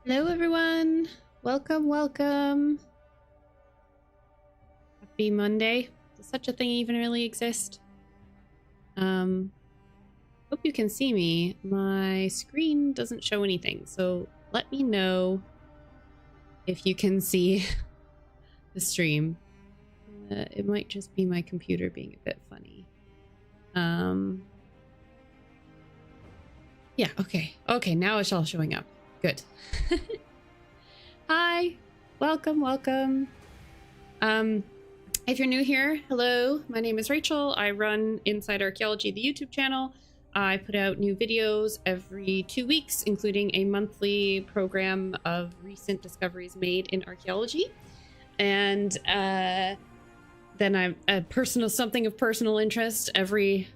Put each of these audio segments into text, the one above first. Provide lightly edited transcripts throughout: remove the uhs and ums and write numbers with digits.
Hello everyone! Welcome, welcome! Happy Monday. Does such a thing even really exist? Hope you can see me. My screen doesn't show anything, so let me know if you can see the stream. It might just be my computer being a bit funny. Yeah, okay. Okay, now it's all showing up. Good. Hi, welcome, welcome. If you're new here, hello, my name is Rachel. I run Inside Archaeology, the YouTube channel. I put out new videos every 2 weeks, including a monthly program of recent discoveries made in archaeology. And then I'm a something of personal interest every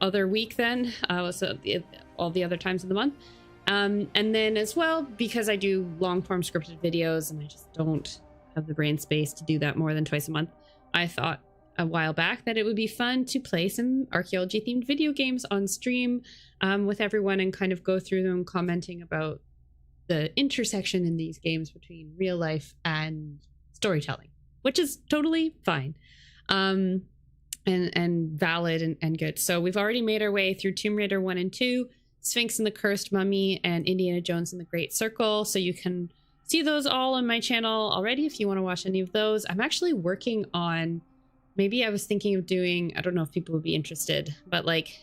other week then, so all the other times of the month. And then as well, because I do long-form scripted videos and I just don't have the brain space to do that more than twice a month, I thought a while back that it would be fun to play some archaeology-themed video games on stream with everyone and kind of go through them, commenting about the intersection in these games between real life and storytelling, which is totally fine and valid and good. So we've already made our way through Tomb Raider 1 and 2, Sphinx and the Cursed Mummy, and Indiana Jones and the Great Circle. So you can see those all on my channel already if you want to watch any of those. I'm actually working on, maybe I was thinking of doing, I don't know if people would be interested, but like,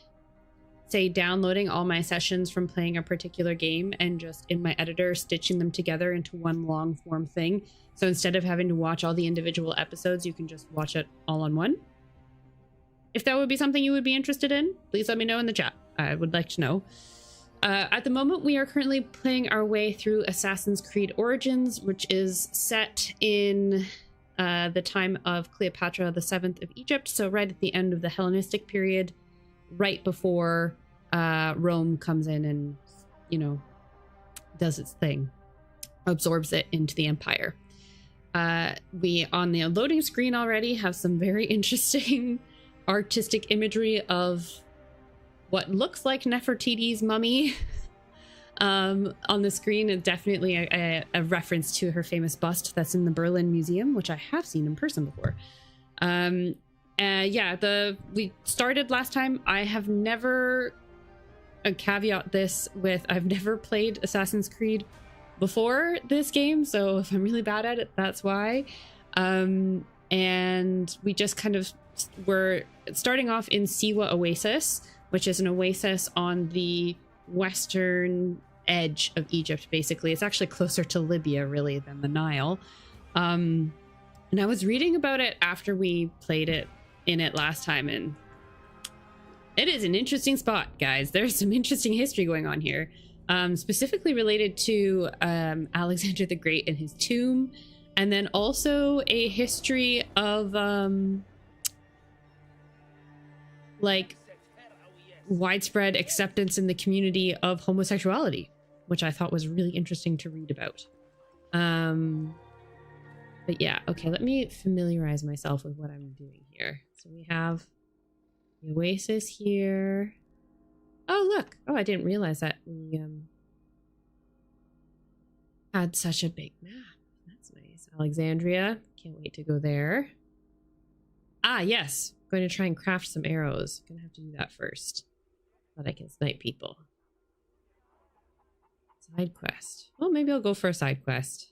say downloading all my sessions from playing a particular game and just in my editor stitching them together into one long form thing. So instead of having to watch all the individual episodes, you can just watch it all on one. If that would be something you would be interested in, please let me know in the chat. I would like to know. At the moment, we are currently playing our way through Assassin's Creed Origins, which is set in the time of Cleopatra the 7th of Egypt. So right at the end of the Hellenistic period, right before Rome comes in and, you know, does its thing, absorbs it into the empire. We, on the loading screen already, have some very interesting artistic imagery of what looks like Nefertiti's mummy on the screen. Is definitely a reference to her famous bust that's in the Berlin Museum, which I have seen in person before. Yeah, we started last time. I have never, caveat this with, I've never played Assassin's Creed before this game, so if I'm really bad at it, that's why. And we just kind of were starting off in Siwa Oasis, which is an oasis on the western edge of Egypt, basically. It's actually closer to Libya, really, than the Nile. And I was reading about it after we played it last time, and it is an interesting spot, guys. There's some interesting history going on here, specifically related to Alexander the Great and his tomb, and then also a history of like widespread acceptance in the community of homosexuality, which I thought was really interesting to read about. But yeah, okay, let me familiarize myself with what I'm doing here. So we have the oasis here. Oh, look. Oh, I didn't realize that we had such a big map. That's nice. Alexandria. Can't wait to go there. Ah, yes. I'm going to try and craft some arrows. I'm going to have to do that first, but I can snipe people. Side quest. Well, maybe I'll go for a side quest.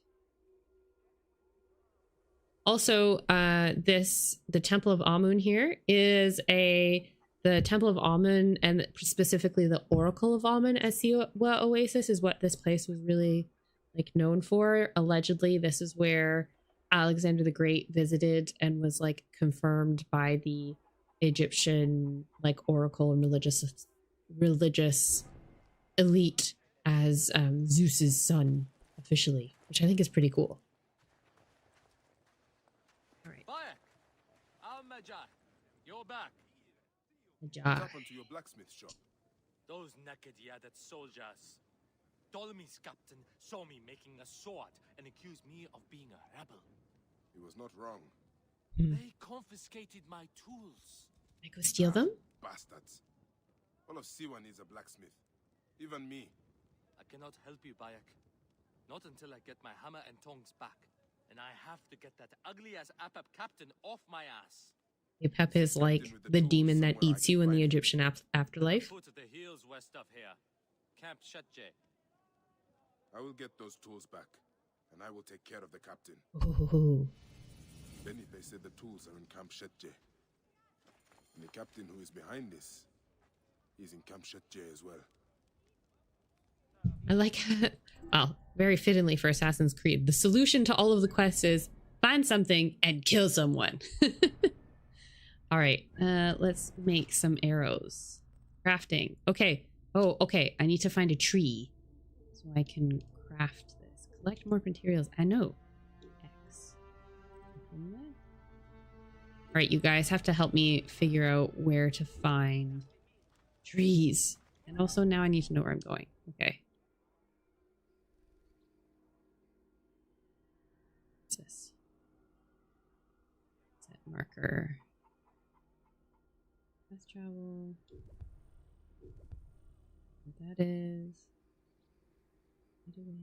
Also, the Temple of Amun here is the Temple of Amun, and specifically the Oracle of Amun at Siwa Oasis is what this place was really like known for. Allegedly, this is where Alexander the Great visited and was like confirmed by the Egyptian like oracle and religious elite as Zeus's son officially, which I think is pretty cool. All right. You're back. What happened to your blacksmith shop? Those naked-yaded soldiers. Ptolemy's captain saw me making a sword and accused me of being a rebel. He was not wrong. They confiscated my tools. I go steal them? Bastards. All of Siwa needs a blacksmith. Even me. I cannot help you, Bayek. Not until I get my hammer and tongs back. And I have to get that ugly-ass Apap captain off my ass. Apep is like the demon that eats you in the Egyptian afterlife. Foot of the hills west of here. Camp Shetje. I will get those tools back, and I will take care of the captain. Ooh. Benipe said the tools are in Camp Shetje. And the captain who is behind this, he's in Camp Shetje as well. I like, well, very fittingly for Assassin's Creed, the solution to all of the quests is find something and kill someone. All right, let's make some arrows. Crafting. Okay. Oh, okay. I need to find a tree so I can craft this. Collect more materials. I know. X. All right, you guys have to help me figure out where to find trees. And also now I need to know where I'm going. Okay. What's this? Set marker. Fast travel. What that is. Get away.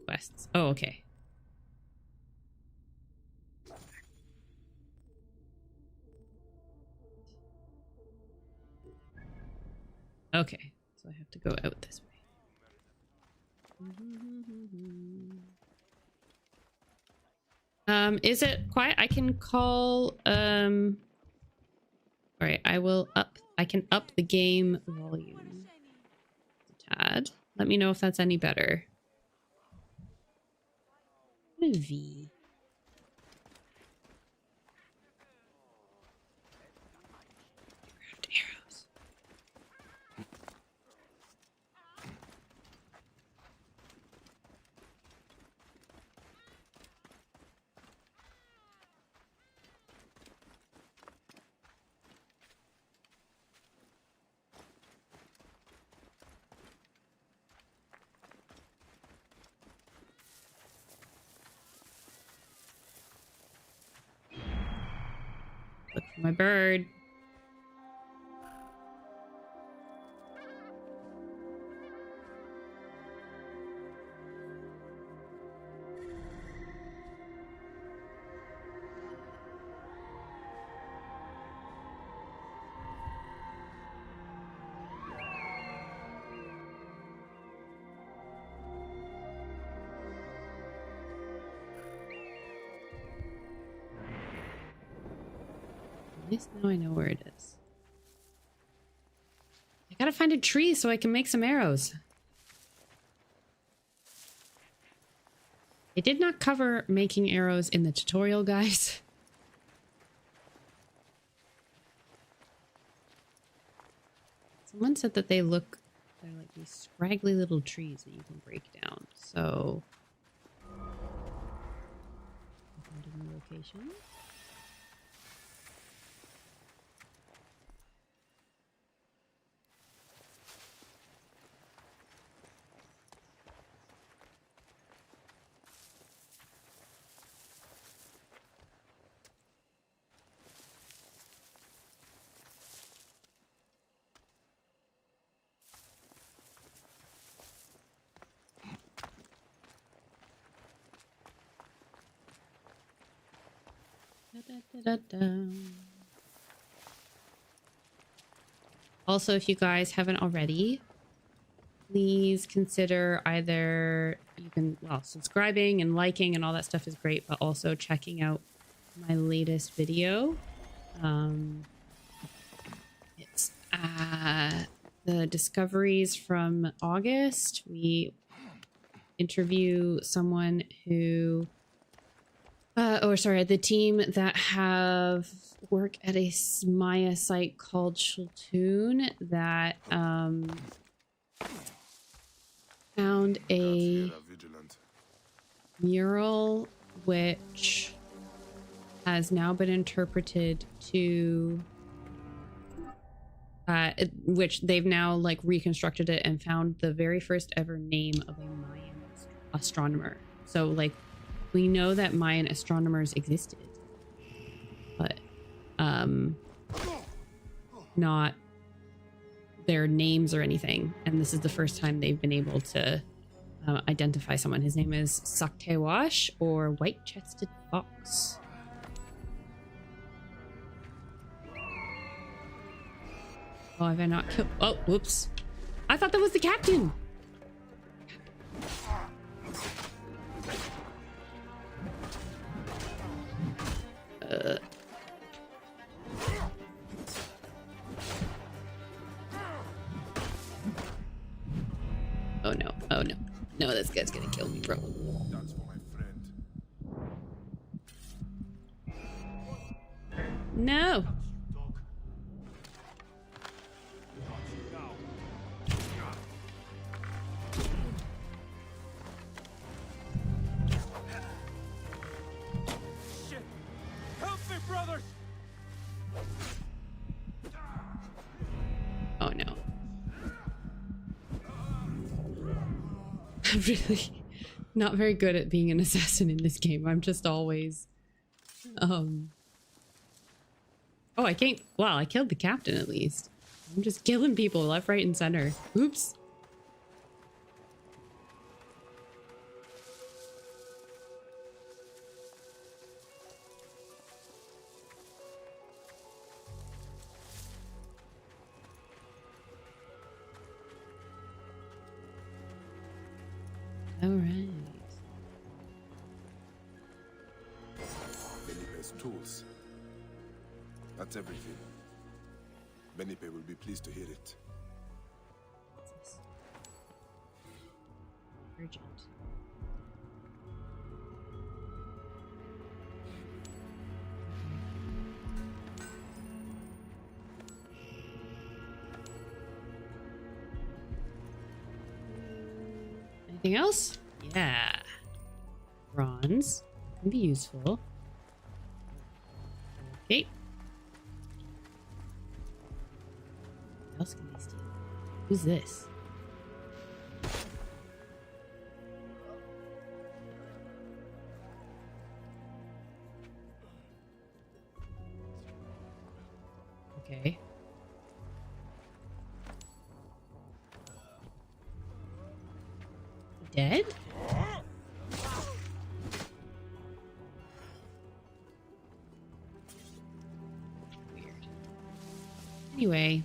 Quests. Oh, okay. Okay, so I have to go out this way. Is it quiet? I can call, all right, I can up the game volume a tad. Let me know if that's any better. V. Craft arrows. Look for my bird. At least now I know where it is. I gotta find a tree so I can make some arrows. It did not cover making arrows in the tutorial, guys. Someone said that they're like these scraggly little trees that you can break down. So, I found a new location. Also, if you guys haven't already, please consider either subscribing and liking and all that stuff is great, but also checking out my latest video. It's the discoveries from August. We interview someone who the team that have work at a Maya site called Shultun that found a mural which has now been interpreted to which they've now like reconstructed it and found the very first ever name of a Mayan astronomer. So like we know that Mayan astronomers existed. but not their names or anything. And this is the first time they've been able to identify someone. His name is Saktewash, or White-Chested Fox. Oh, have I not killed? Oh, whoops. I thought that was the captain. Oh no, oh no. No, this guy's gonna kill me, bro. That's for my friend. No. Shit! Help me, brothers! Oh no. I'm really not very good at being an assassin in this game. I'm just always oh, I can't. Wow, I killed the captain at least. I'm just killing people left, right, and center. Oops. All right. Benipe's tools. That's everything. Benipe will be pleased to hear it. What's this? Urgent. Anything else? Yeah. Bronze. Can be useful. Okay. What else can they steal? Who's this? Okay. Dead? Weird. Anyway.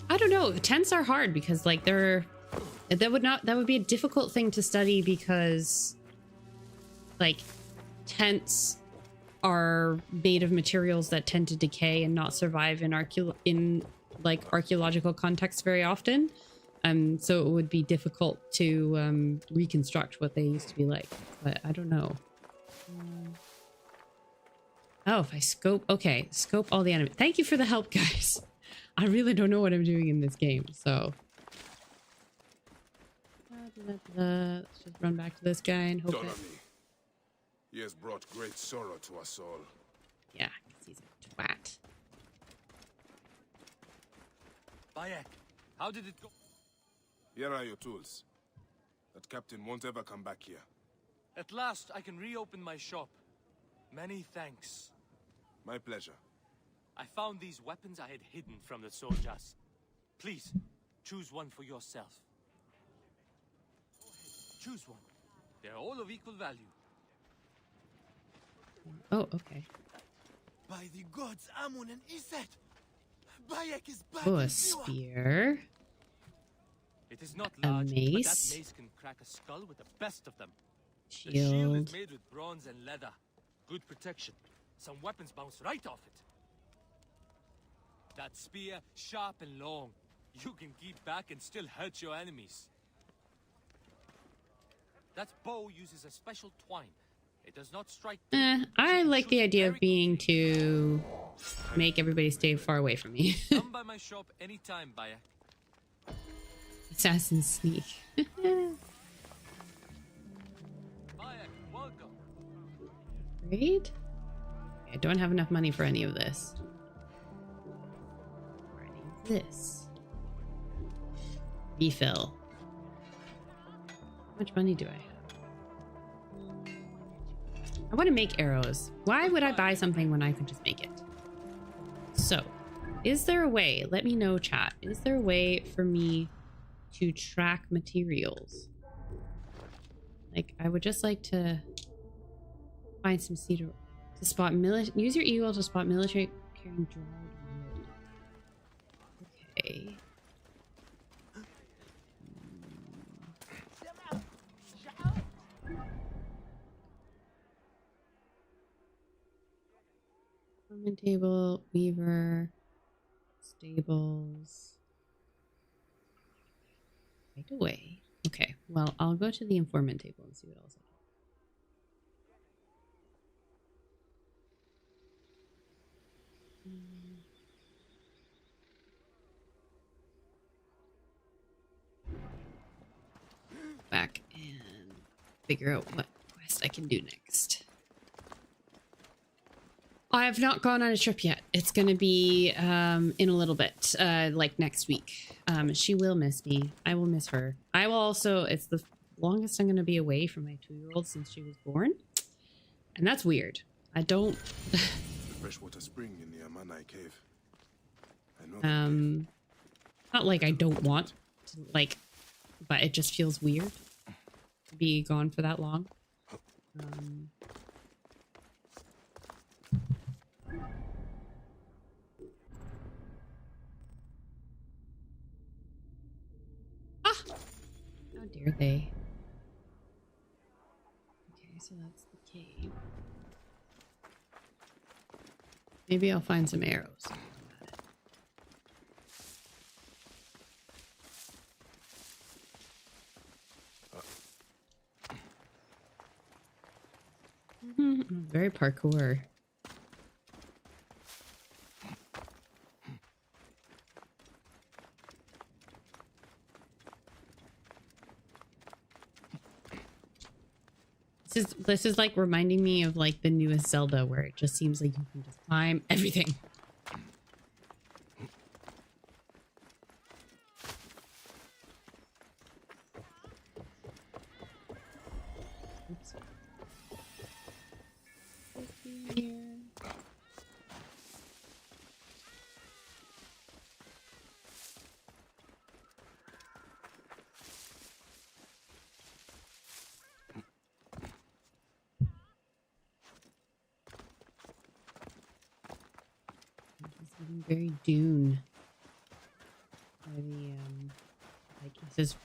I don't know. Tents are hard because like that would be a difficult thing to study because like tents are made of materials that tend to decay and not survive in archaeological contexts very often. So it would be difficult to reconstruct what they used to be like, but I don't know. Oh, if I scope, okay, scope all the enemies. Thank you for the help, guys. I really don't know what I'm doing in this game, so. Let's just run back to this guy and hope that. He has brought great sorrow to us all. Yeah, because he's a twat. Bayek, how did it go? Here are your tools. That captain won't ever come back here. At last, I can reopen my shop. Many thanks. My pleasure. I found these weapons I had hidden from the soldiers. Please, choose one for yourself. Choose one. They're all of equal value. Oh, okay. By the gods, Amun and Iset! Bayek is back. Oh, a spear. It is not A large, but that mace. mace can crack a skull with the best of them. The shield Shield. is made with bronze and leather. Good protection. Some weapons bounce right off it. That spear, sharp and long. You can keep back and still hurt your enemies. That bow uses a special twine. It does not strike. I like the idea of being to make everybody stay far away from me. Come by my shop anytime, Bayek. Assassin sneak. Bayek, welcome. Great. I don't have enough money for any of this. Or any of this. Refill. How much money do I have? I want to make arrows. Why would I buy something when I could just make it? So, is there a way? Let me know, chat. Is there a way for me to track materials? Like, I would just like to find some cedar to spot use your eagle to spot military carrying dried wood. Okay. Common table, weaver, stables. Right away. Okay, well, I'll go to the informant table and see what else I can. Back and figure out what quest I can do next. I have not gone on a trip yet. It's going to be in a little bit, like next week. She will miss me. I will miss her. I will also, it's the longest I'm going to be away from my 2-year-old since she was born. And that's weird. I don't... The freshwater spring in the Amanai cave. I know not like I don't want to, like, but it just feels weird to be gone for that long. How dare they? Okay, so that's the cave. Maybe I'll find some arrows. Very parkour. This is like reminding me of like the newest Zelda where it just seems like you can just climb everything. Oops. Here. Very Dune. Like this is,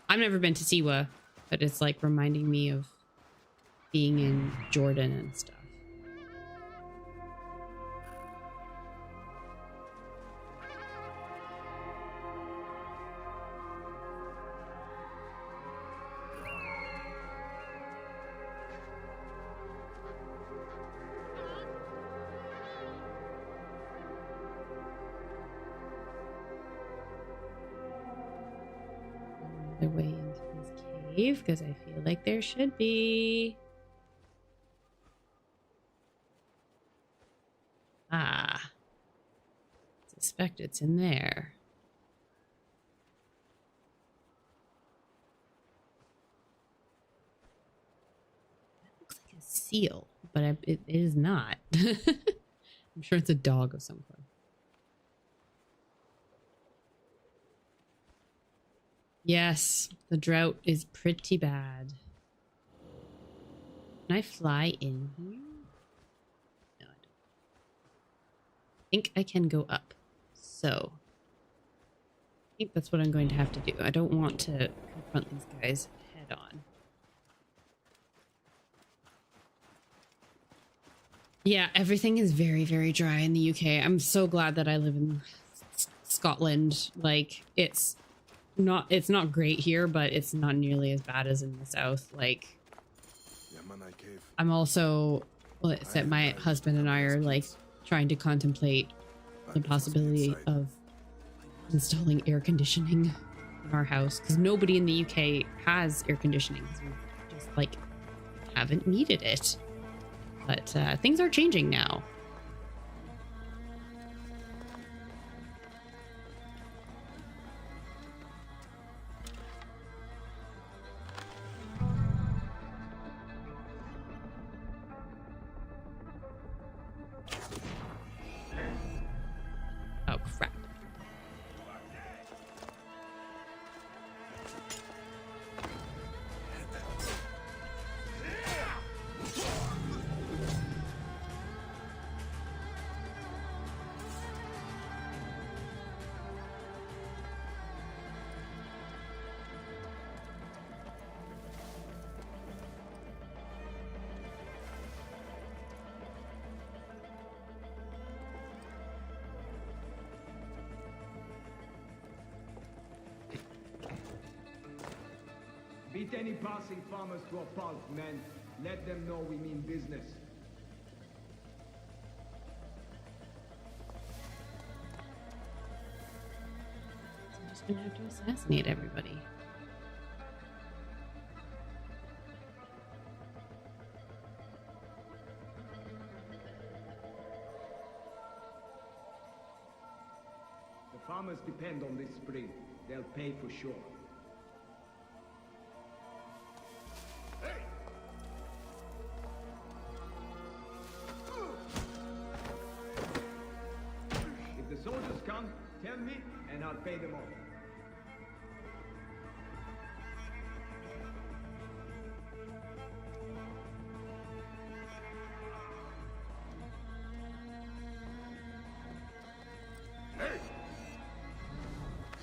I've never been to Siwa, but it's like reminding me of being in Jordan and stuff. Another way into this cave because I feel like there should be. Ah, suspect it's in there. That looks like a seal, but it is not. I'm sure it's a dog of some kind. Yes, the drought is pretty bad. Can I fly in here? No, I don't. I think I can go up. So, I think that's what I'm going to have to do. I don't want to confront these guys head on. Yeah, everything is very, very dry in the UK. I'm so glad that I live in Scotland. Like, it's not great here, but it's not nearly as bad as in the south. Like, I'm also, well, it's that my husband and I are like trying to contemplate the possibility of installing air conditioning in our house because nobody in the UK has air conditioning because we just like haven't needed it. But things are changing now. Beat any passing farmers to a pulp, men. Let them know we mean business. I'm just gonna have to assassinate everybody. The farmers depend on this spring. They'll pay for sure. If the soldiers come, tell me, and I'll pay them off.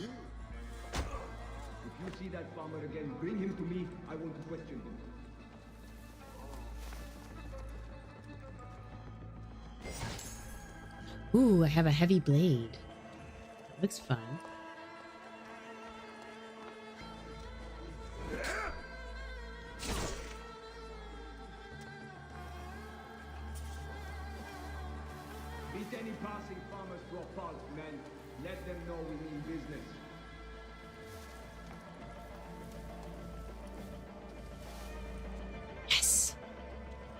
If you see that farmer again, bring him to me. I want to question him. Ooh, I have a heavy blade. That looks fun. Beat any passing farmers to a pulp, men. Let them know we mean business. Yes!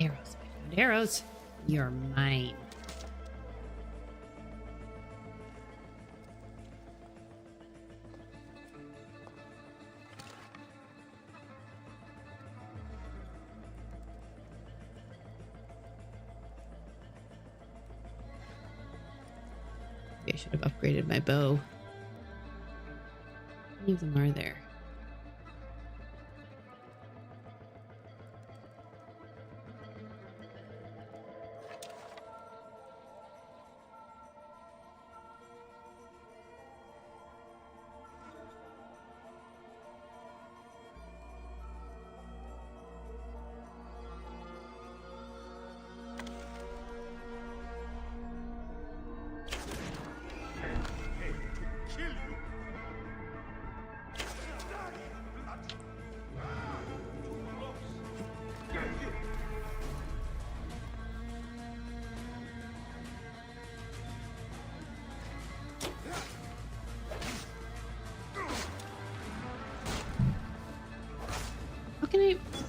Arrows. I found arrows. You're mine. Maybe I should have upgraded my bow. How many of them are there?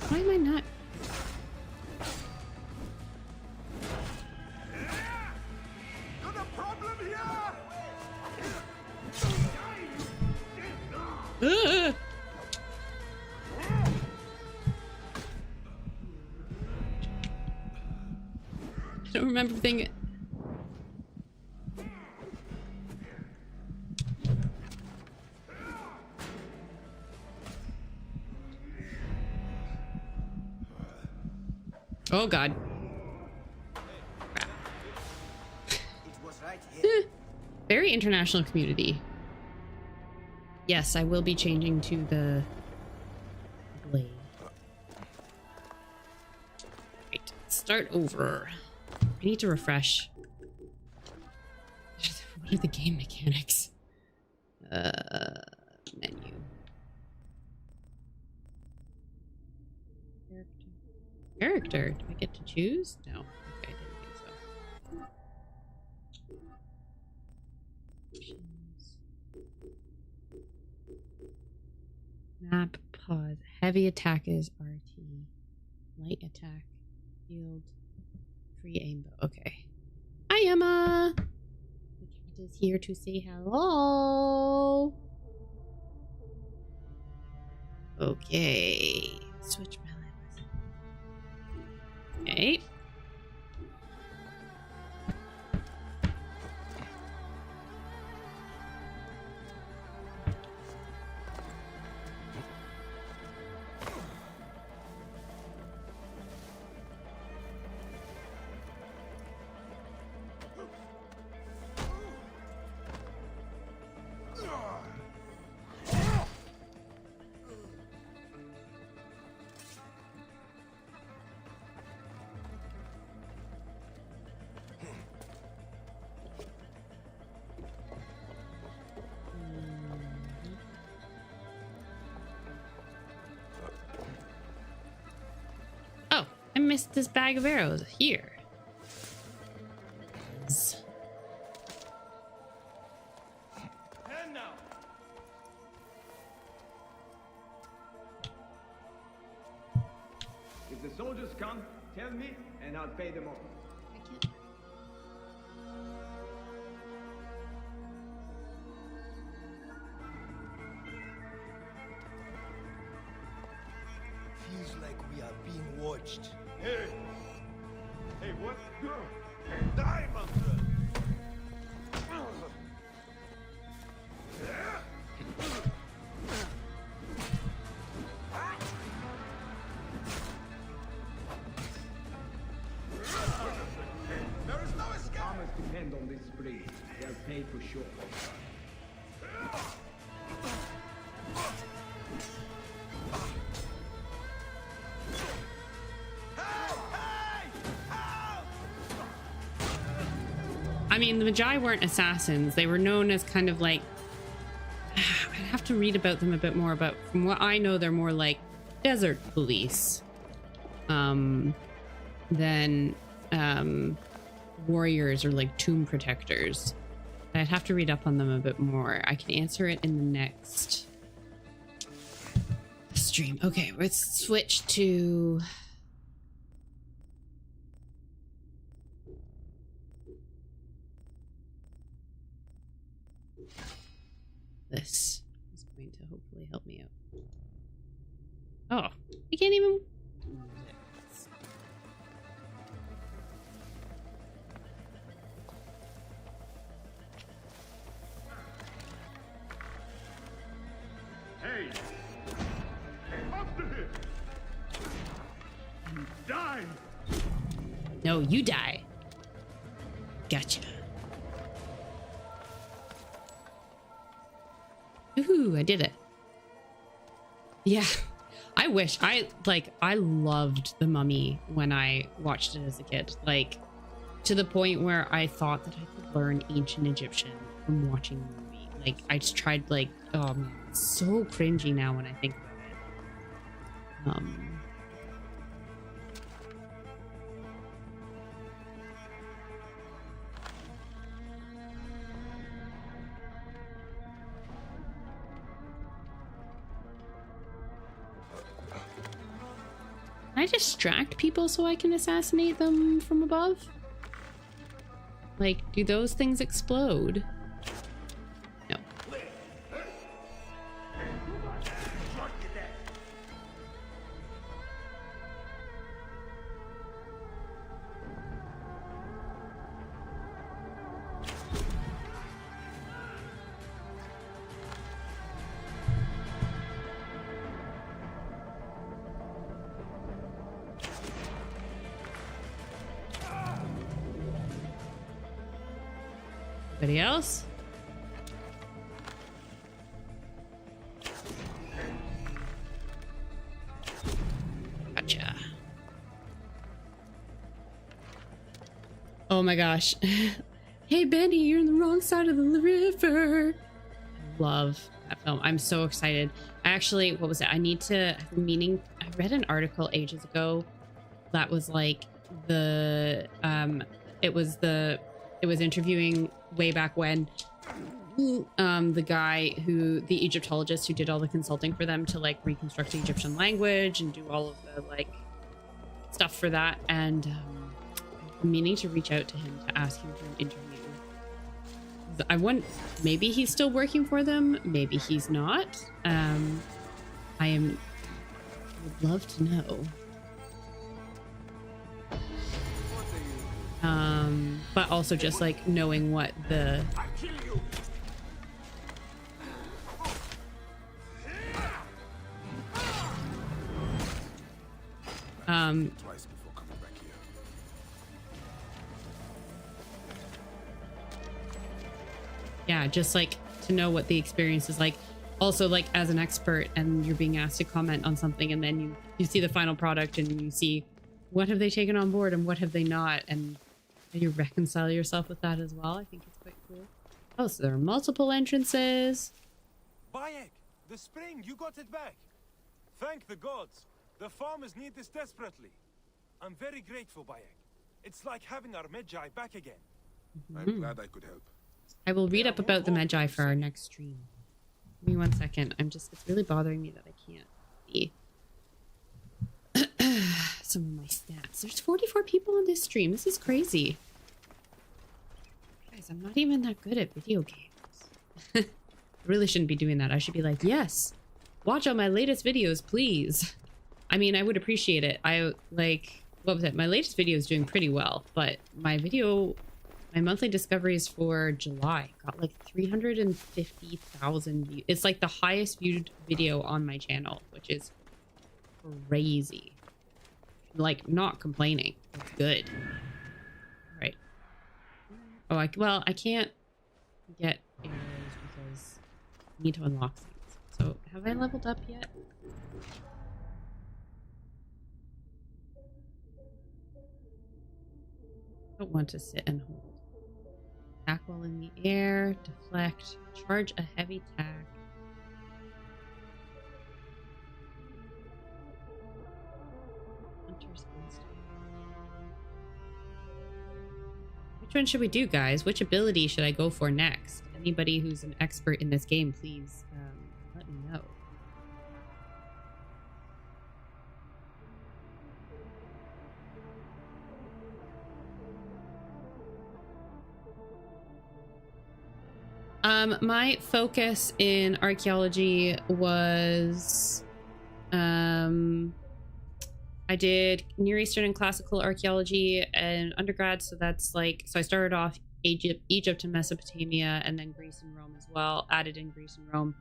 Why am I not? You're the problem here! I don't remember being. Oh God. Crap. It was right here. Very international community. Yes, I will be changing to the blade. Right, start over. I need to refresh. What are the game mechanics? Menu. Character. Do I get to choose? No. Okay, I didn't think so. Options. Map. Pause. Heavy attack is RT. Light attack. Field. Free aim bow. Okay. Hi, Emma! The cat is here to say hello. Okay. Switch my lips. Okay. missed this bag of arrows? Here. And now. If the soldiers come, tell me, and I'll pay them off. Feels like we are being watched. Hey! Hey, what? Diamond! There is no escape! Farmers depend on this spring. They'll pay for sure. I mean, the Magi weren't assassins. They were known as kind of like... I'd have to read about them a bit more, but from what I know, they're more like desert police than warriors or like tomb protectors. I'd have to read up on them a bit more. I can answer it in the next stream. Okay, let's switch to... This is going to hopefully help me out. Oh, I can't even... Hey! After him! You die! No, you die. Gotcha. Ooh, I did it. Yeah. I wish I loved The Mummy when I watched it as a kid. Like, to the point where I thought that I could learn ancient Egyptian from watching the movie. Like, I just tried, like, oh man, it's so cringy now when I think about it. Can I distract people so I can assassinate them from above? Like, do those things explode? No. Anybody else? Gotcha. Oh my gosh. Hey Benny, you're on the wrong side of the river. I love that film. I'm so excited. Actually, what was it? I read an article ages ago that was like it was interviewing way back when the guy the Egyptologist who did all the consulting for them to like reconstruct the Egyptian language and do all of the like stuff for that, and I'm meaning to reach out to him to ask him for an interview. Maybe he's still working for them, maybe he's not. Would love to know. But also just like knowing what the Twice before coming back here. yeah, just like to know what the experience is like. Also, like as an expert and you're being asked to comment on something, and then you see the final product and you see what have they taken on board and what have they not, and you reconcile yourself with that as well. I think it's quite cool. Oh, so there are multiple entrances. Bayek, the spring, you got it back. Thank the gods. The farmers need this desperately. I'm very grateful, Bayek. It's like having our Medjay back again. I'm glad I could help. I will read up about the Magi for our next stream. Give me 1 second. It's really bothering me that I can't see some of my stats. There's 44 people on this stream. This is crazy. Guys, I'm not even that good at video games. I really shouldn't be doing that. I should be like, yes, watch all my latest videos, please. I mean, I would appreciate it. What was it? My latest video is doing pretty well, but my monthly discoveries for July got like 350,000 views. It's like the highest viewed video on my channel, which is crazy. Like, not complaining. It's good. Right. Oh, I can't get arrows because I need to unlock things. So, have I leveled up yet? Don't want to sit and hold. Attack while in the air, deflect, charge a heavy attack. Hunter's Instinct. Which one should we do, guys? Which ability should I go for next? Anybody who's an expert in this game, please let me know. My focus in archaeology was, I did Near Eastern and classical archaeology in undergrad. So that's like, so I started off Egypt and Mesopotamia, and then Greece and Rome as well, added in Greece and Rome,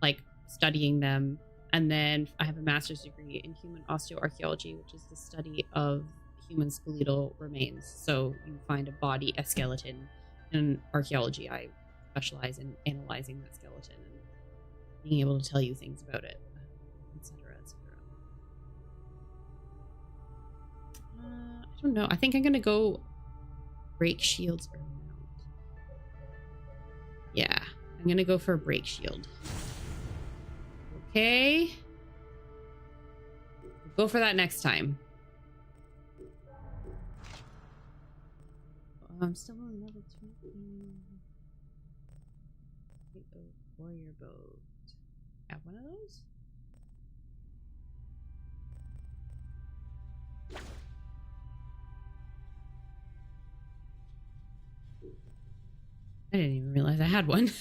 like studying them. And then I have a master's degree in human osteoarchaeology, which is the study of human skeletal remains. So you find a body, a skeleton. In archaeology, I specialize in analyzing that skeleton and being able to tell you things about it, etc., etc. I don't know. I think I'm gonna go break shields or mount. Yeah, I'm gonna go for a break shield. Okay, we'll go for that next time. I'm still on level 2. Warrior bow. Have one of those? I didn't even realize I had one.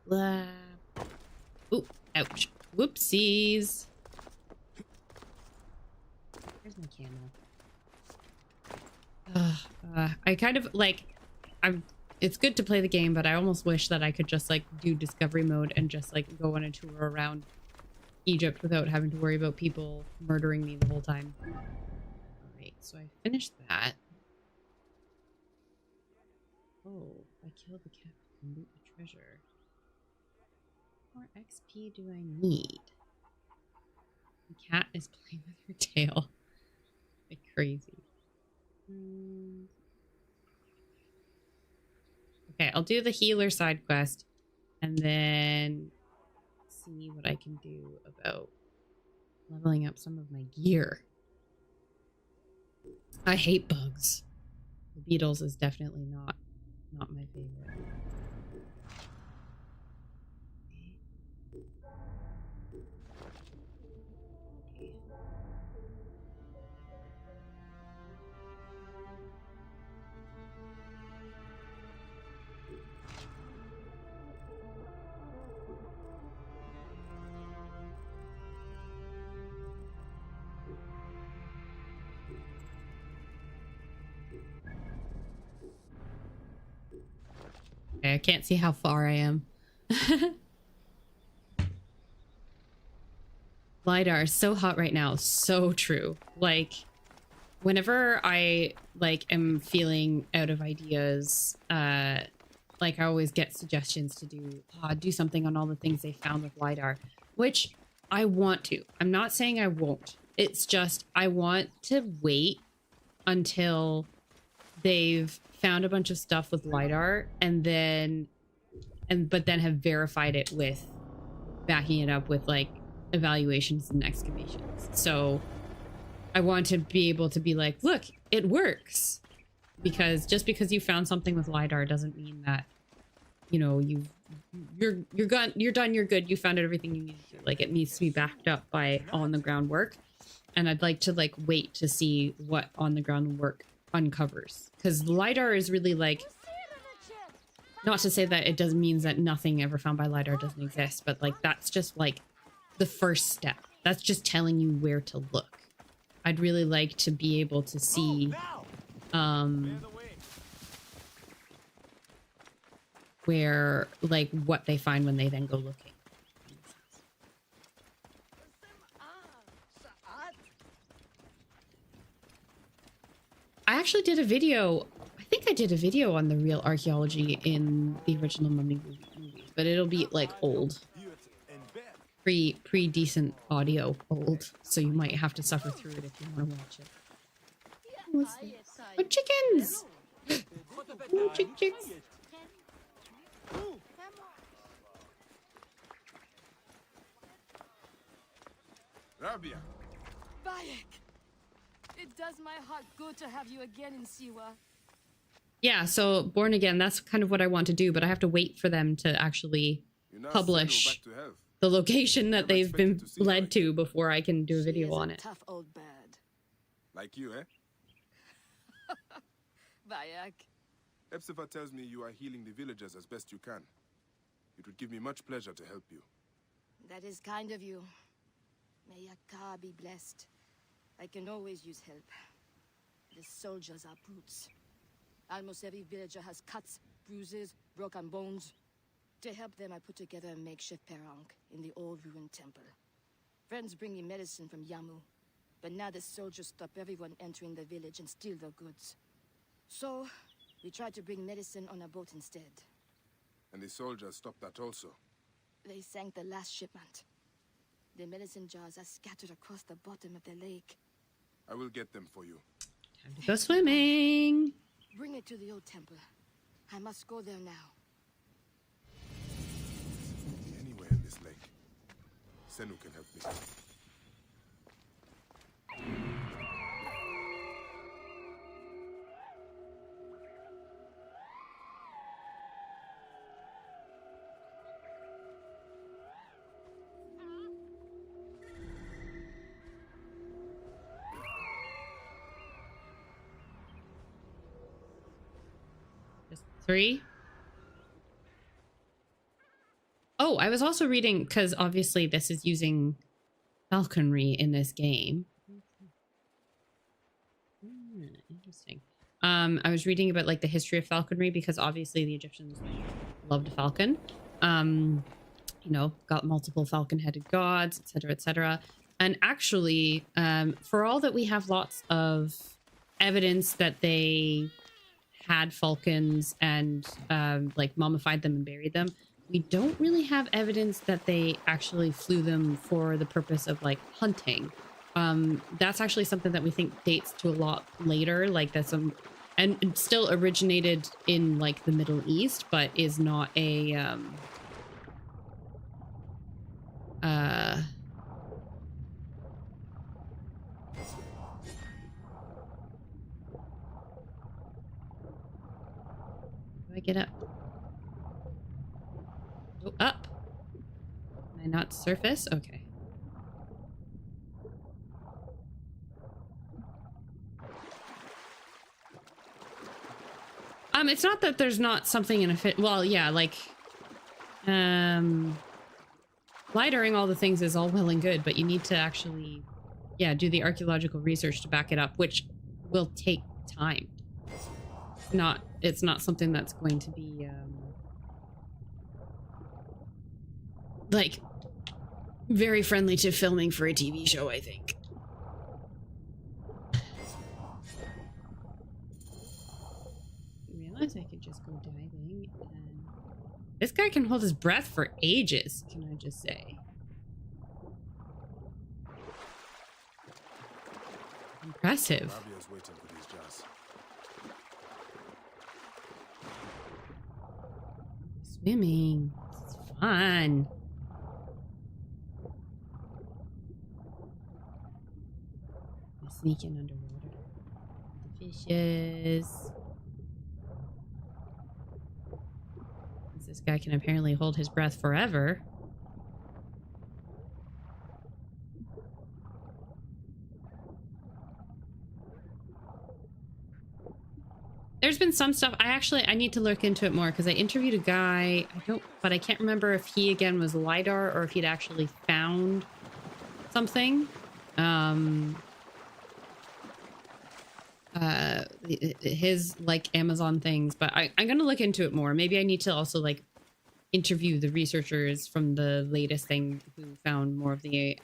Blah. Ooh, ouch. Whoopsies. Where's my camo? I kind of like, it's good to play the game, but I almost wish that I could just like do discovery mode and just like go on a tour around Egypt without having to worry about people murdering me the whole time. Alright, so I finished that. Oh, I killed the cat and loot the treasure. What more XP do I need? The cat is playing with her tail. Like crazy. Okay, I'll do the healer side quest and then see what I can do about leveling up some of my gear. I hate bugs. The beetles is definitely not my favorite. Okay, I can't see how far I am. LiDAR is so hot right now. So true. Like, whenever I am feeling out of ideas, like I always get suggestions to do something on all the things they found with LiDAR, which I want to. I'm not saying I won't. It's just I want to wait until they've found a bunch of stuff with LiDAR but then have verified it with backing it up with like evaluations and excavations. So I want to be able to be like, look, it works. Because just because you found something with LiDAR doesn't mean that, you know, you're done, you're good, you found everything you needed to. Like, it needs to be backed up by on the ground work. And I'd like to like wait to see what on the ground work uncovers. Because LiDAR is really like, not to say that it doesn't means that nothing ever found by LiDAR doesn't exist, but like that's just like the first step. That's just telling you where to look. I'd really like to be able to see where like what they find when they then go looking. I actually did a video. I think I did a video on the real archaeology in the original Mummy movies, but it'll be like old, pre decent audio old, so you might have to suffer through it if you want to watch it. What's this? Oh, chickens! Oh, chicks! Rabia! Bayek! It does my heart good to have you again in Siwa. Yeah, so Born Again, that's kind of what I want to do, but I have to wait for them to actually publish the location that they've been led to before I can do a video on it. Tough old bird. Like you, eh? Bayek. Epsifa tells me you are healing the villagers as best you can. It would give me much pleasure to help you. That is kind of you. May Yaka be blessed. I can always use help. The soldiers are brutes. Almost every villager has cuts, bruises, broken bones. To help them, I put together a makeshift perank in the old ruined temple. Friends bring me medicine from Yamu, but now the soldiers stop everyone entering the village and steal their goods. So, we tried to bring medicine on a boat instead. And the soldiers stopped that also? They sank the last shipment. The medicine jars are scattered across the bottom of the lake. I will get them for you. Time to go swimming! Bring it to the old temple. I must go there now. Anywhere in this lake. Senu can help me. Just 3. Oh, I was also reading, because obviously this is using falconry in this game. Interesting. I was reading about like the history of falconry, because obviously the Egyptians loved a falcon. You know, got multiple falcon-headed gods, etc., etc. And actually, for all that we have lots of evidence that they had falcons and like mummified them and buried them, we don't really have evidence that they actually flew them for the purpose of like hunting. That's actually something that we think dates to a lot later, like that's and it still originated in like the Middle East, but is not a do I get up? Go up. Can I not surface? Okay. It's not that there's not something in a fit. Well, yeah, like, LiDARing all the things is all well and good, but you need to actually, yeah, do the archaeological research to back it up, which will take time. It's not something that's going to be, like, very friendly to filming for a TV show, I think. I could just go diving, and this guy can hold his breath for ages, can I just say. Impressive. swimming. It's fun. I sneak in underwater. The fishes. This guy can apparently hold his breath forever. There's been some stuff. I need to look into it more because I interviewed a guy. I can't remember if he again was LiDAR or if he'd actually found something. His like Amazon things, but I'm gonna look into it more. Maybe I need to also like interview the researchers from the latest thing who found more of the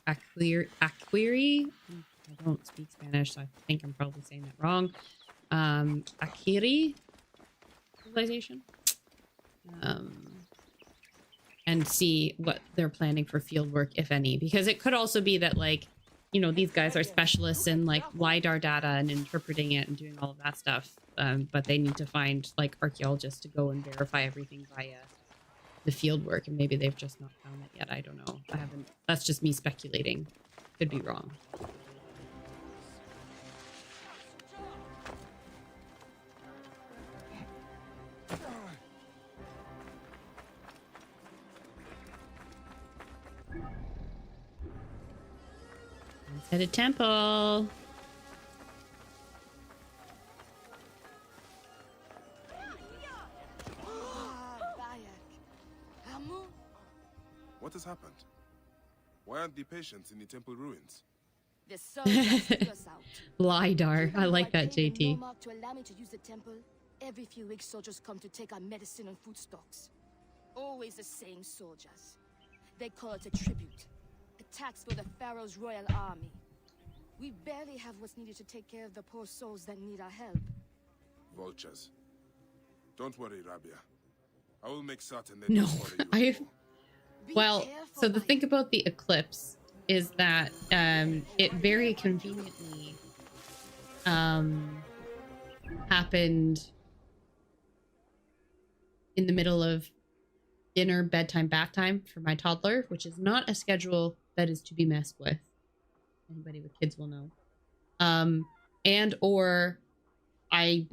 Aquiri. I don't speak Spanish, so I think I'm probably saying that wrong. Akiri civilization, and see what they're planning for field work, if any, because it could also be that, like, you know, these guys are specialists in like LiDAR data and interpreting it and doing all of that stuff, but they need to find like archaeologists to go and verify everything via the field work, and maybe they've just not found it yet. I don't know. I haven't. That's just me speculating. Could be wrong. At a temple. What has happened? Why aren't the patients in the temple ruins? The soldiers took us out. LiDAR. I like that, JT. To allow me to use the temple, every few weeks soldiers come to take our medicine and food stocks. Always the same soldiers. They call it a tribute. A tax for the Pharaoh's royal army. We barely have what's needed to take care of the poor souls that need our help. Vultures. Don't worry, Rabia. I will make certain they No, don't bother you anymore. Well, so the thing about the eclipse is that it very conveniently happened in the middle of dinner, bedtime, bath time for my toddler, which is not a schedule that is to be messed with. Anybody with kids will know. And or I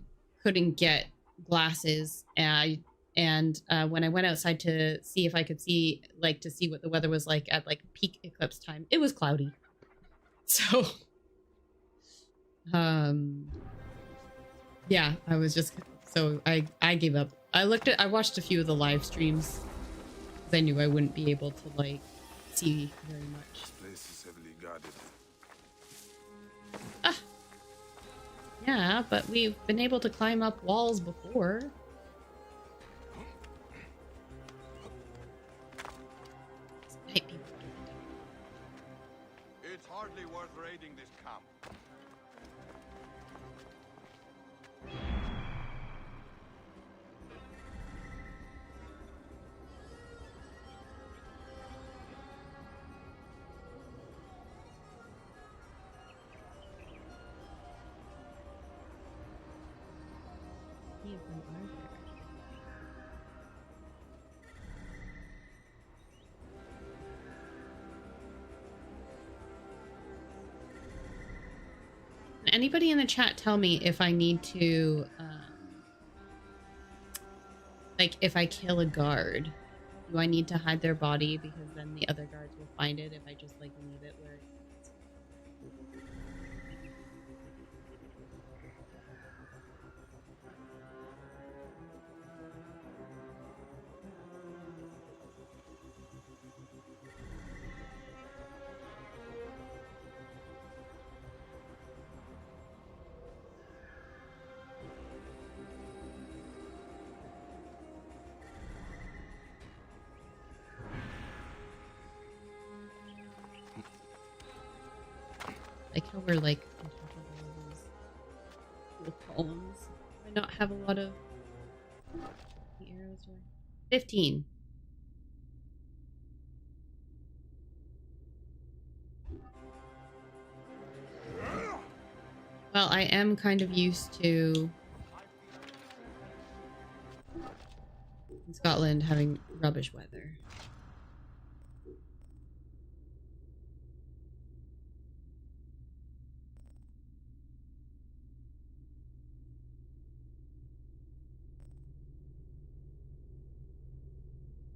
couldn't get glasses, and when I went outside to see if I could see, like, to see what the weather was like at like peak eclipse time, it was cloudy. So yeah, I was just, so I gave up. I watched a few of the live streams because I knew I wouldn't be able to like see very much. This place is heavily guarded. Yeah, but we've been able to climb up walls before. It's hardly worth raiding this camp. Anybody in the chat tell me if I need to, like, if I kill a guard, do I need to hide their body because then the other guards will find it if I just, like, leave it where it is? Like how we're like on top of all these little columns. I not have a lot of the arrows. 15. Well, I am kind of used to in Scotland having rubbish weather.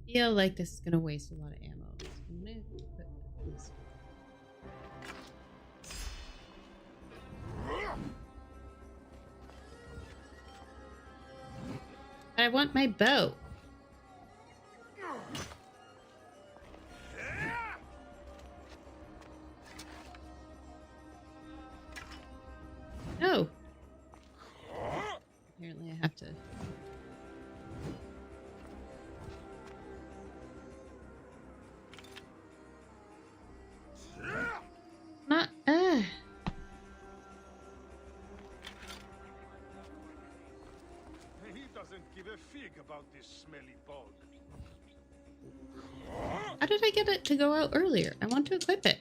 Feel like this is gonna waste a lot of ammo. So I'm gonna put this. I want my bow. No. Apparently I have to. Not, He doesn't give a fig about this smelly bog. How did I get it to go out earlier? I want to equip it.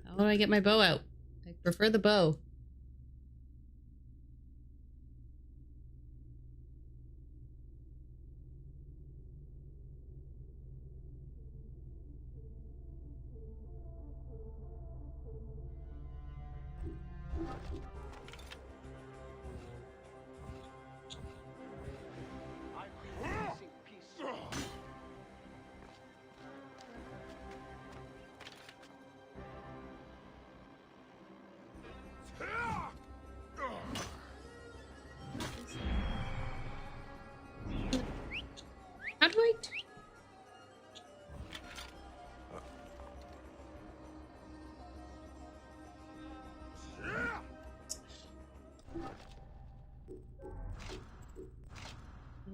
How do I get my bow out? I prefer the bow. How do I...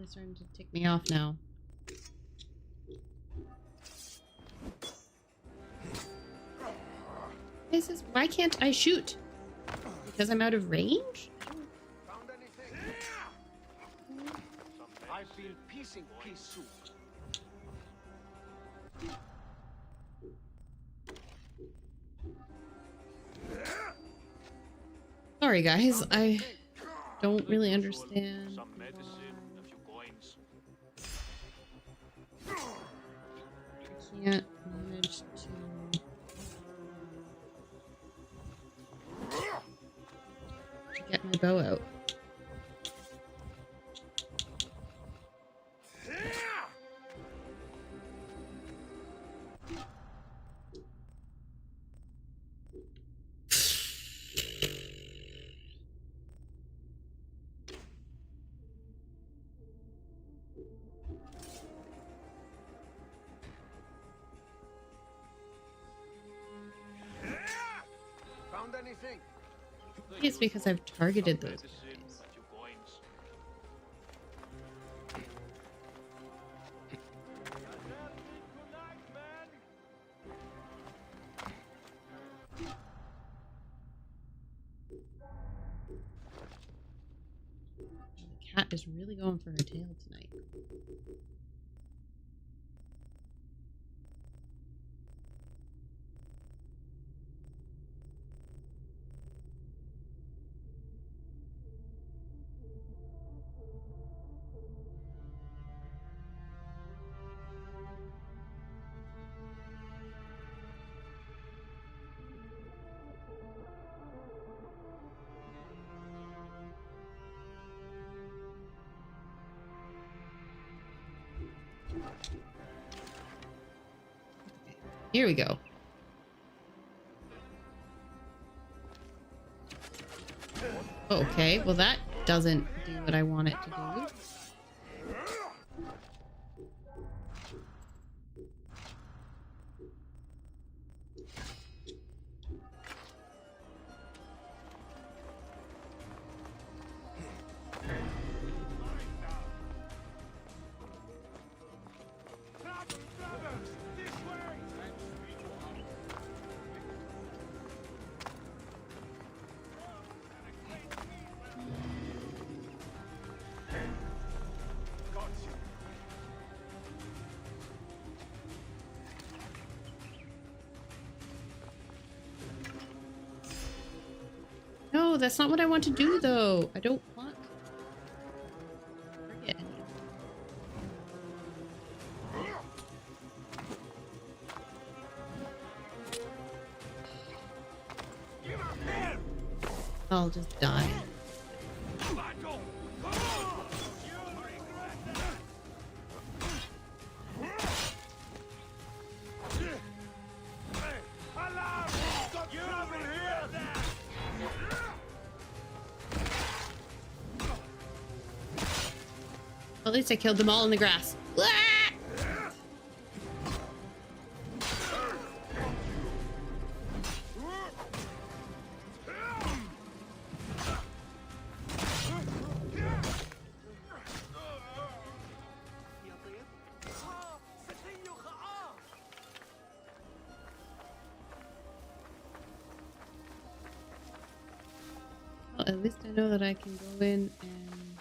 It's starting to tick me off now. Why can't I shoot? Because I'm out of range? Found anything? I feel piecing pea soup. Sorry guys, I don't really understand. Some medicine, a few coins. I can't manage to... get my bow out. Found anything? Maybe it's because I've targeted those guys. The cat is really going for her tail tonight. Here we go. Okay, well that doesn't do what I want it to do. No, that's not what I want to do, though. I don't want... Forget any of that. I'll just die. At least I killed them all in the grass. Wah! Well, at least I know that I can go in and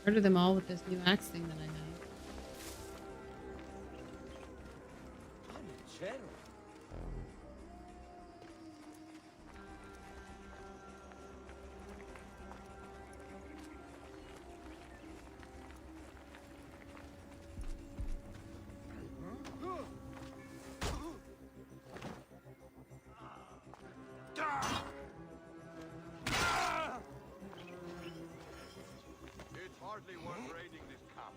murder them all with this new axe thing that I have. It's hardly worth raiding this camp.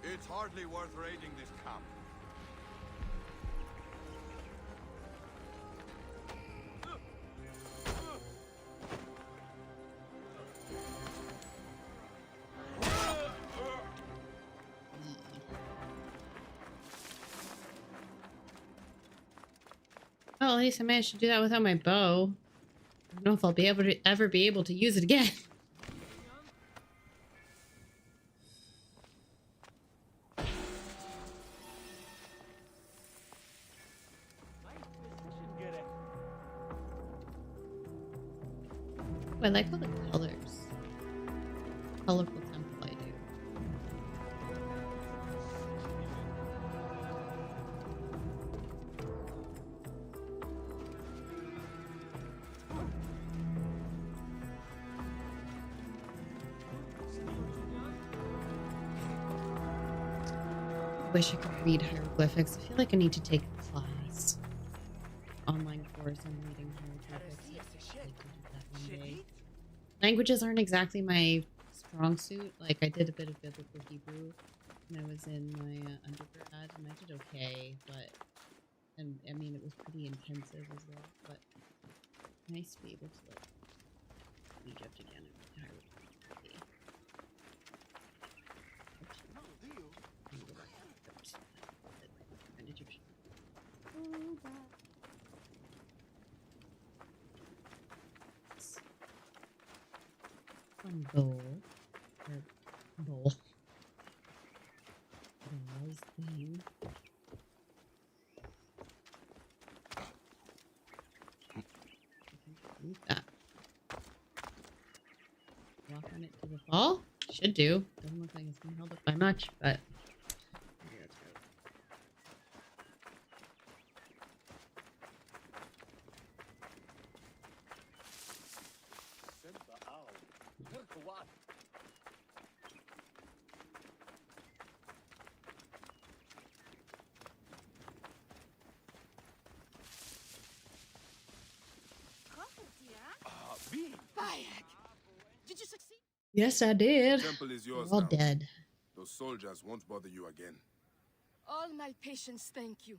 It's hardly worth raiding this camp. Well, at least I managed to do that without my bow. I don't know if I'll be able to ever be able to use it again. I like all the colors. Colorful temple I do. Wish I could read hieroglyphics. I feel like I need to take a class. Online course on reading hieroglyphics. I need to do that one day. Languages aren't exactly my strong suit. Like, I did a bit of biblical Hebrew when I was in my undergrad, and I did okay, but, and I mean, it was pretty intensive as well, but nice to be able to, like, Egypt again. One bowl. Or bowl. Bowls thing. Eat that. Walk on it to the fall? Should do. Doesn't look like it's been held up by much, but maybe that's good. Did you succeed? Yes, I did. The temple is yours All now. dead. Those soldiers won't bother you again. All my patience, thank you.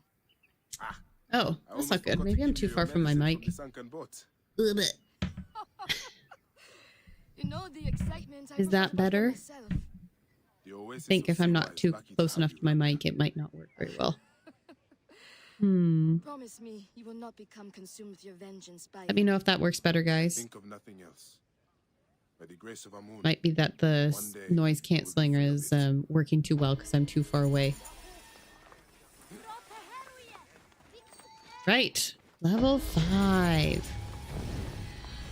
Oh, I that's almost not good. forgot to Maybe I'm give too you far your from my medicine mic. the sunken boat. Ugh, bleh. You know the excitement. I Is that forgot about better? myself. The oasis I think of if I'm Siwa not is too lucky close have enough you to my around. mic, it might not work very well. Hmm. Promise me you will not become consumed with your vengeance by Let me know if that works better, guys. Think of nothing else. By the grace of Amun, Might be that the one day noise you will be canceling free of is it. working too well because I'm too far away. Right. Level 5.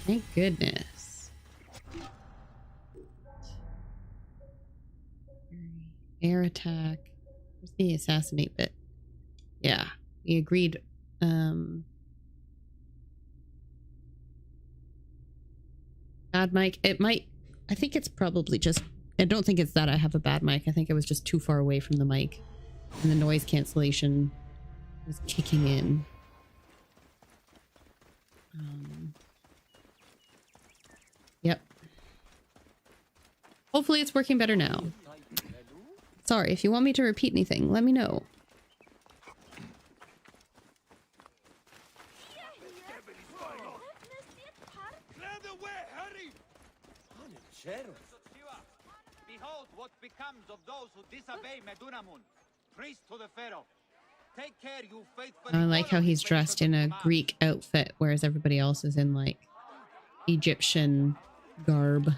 Thank goodness. Air attack. Where's the assassinate bit? Yeah, we agreed. Bad mic. It might. I think it's probably just. I don't think it's that I have a bad mic. I think I was just too far away from the mic, and the noise cancellation was kicking in. Yep. Hopefully it's working better now. Sorry, if you want me to repeat anything, let me know. Behold what becomes of those who disobey Medunamun, priest to the pharaoh. Take care, you faithful. I like how he's dressed in a Greek outfit, whereas everybody else is in like Egyptian garb.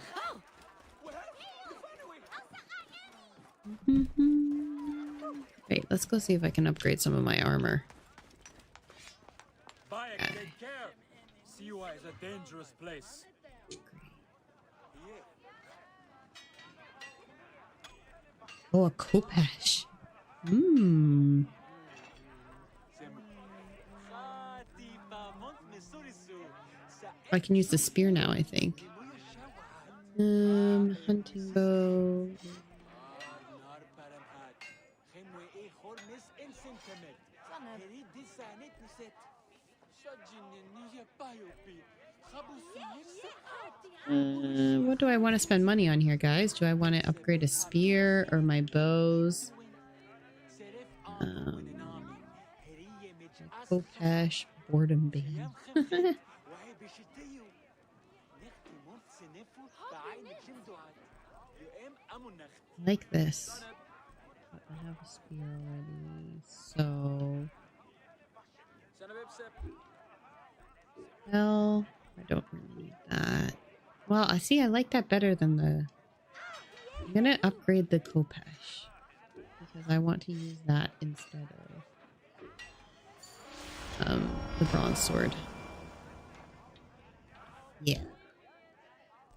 Wait, let's go see if I can upgrade some of my armor. Bayek, take care. Siwa is a dangerous place. Oh, a Kopesh. Mmm. I can use the spear now, I think. Hunting bow. What do I want to spend money on here, guys? Do I want to upgrade a spear or my bows? Kopesh, boredom bane. Like this. But I have a spear already, so... Well, I don't really need that. Well, I see I like that better than the... I'm gonna upgrade the Kopesh. Because I want to use that instead of... the bronze sword. Yeah.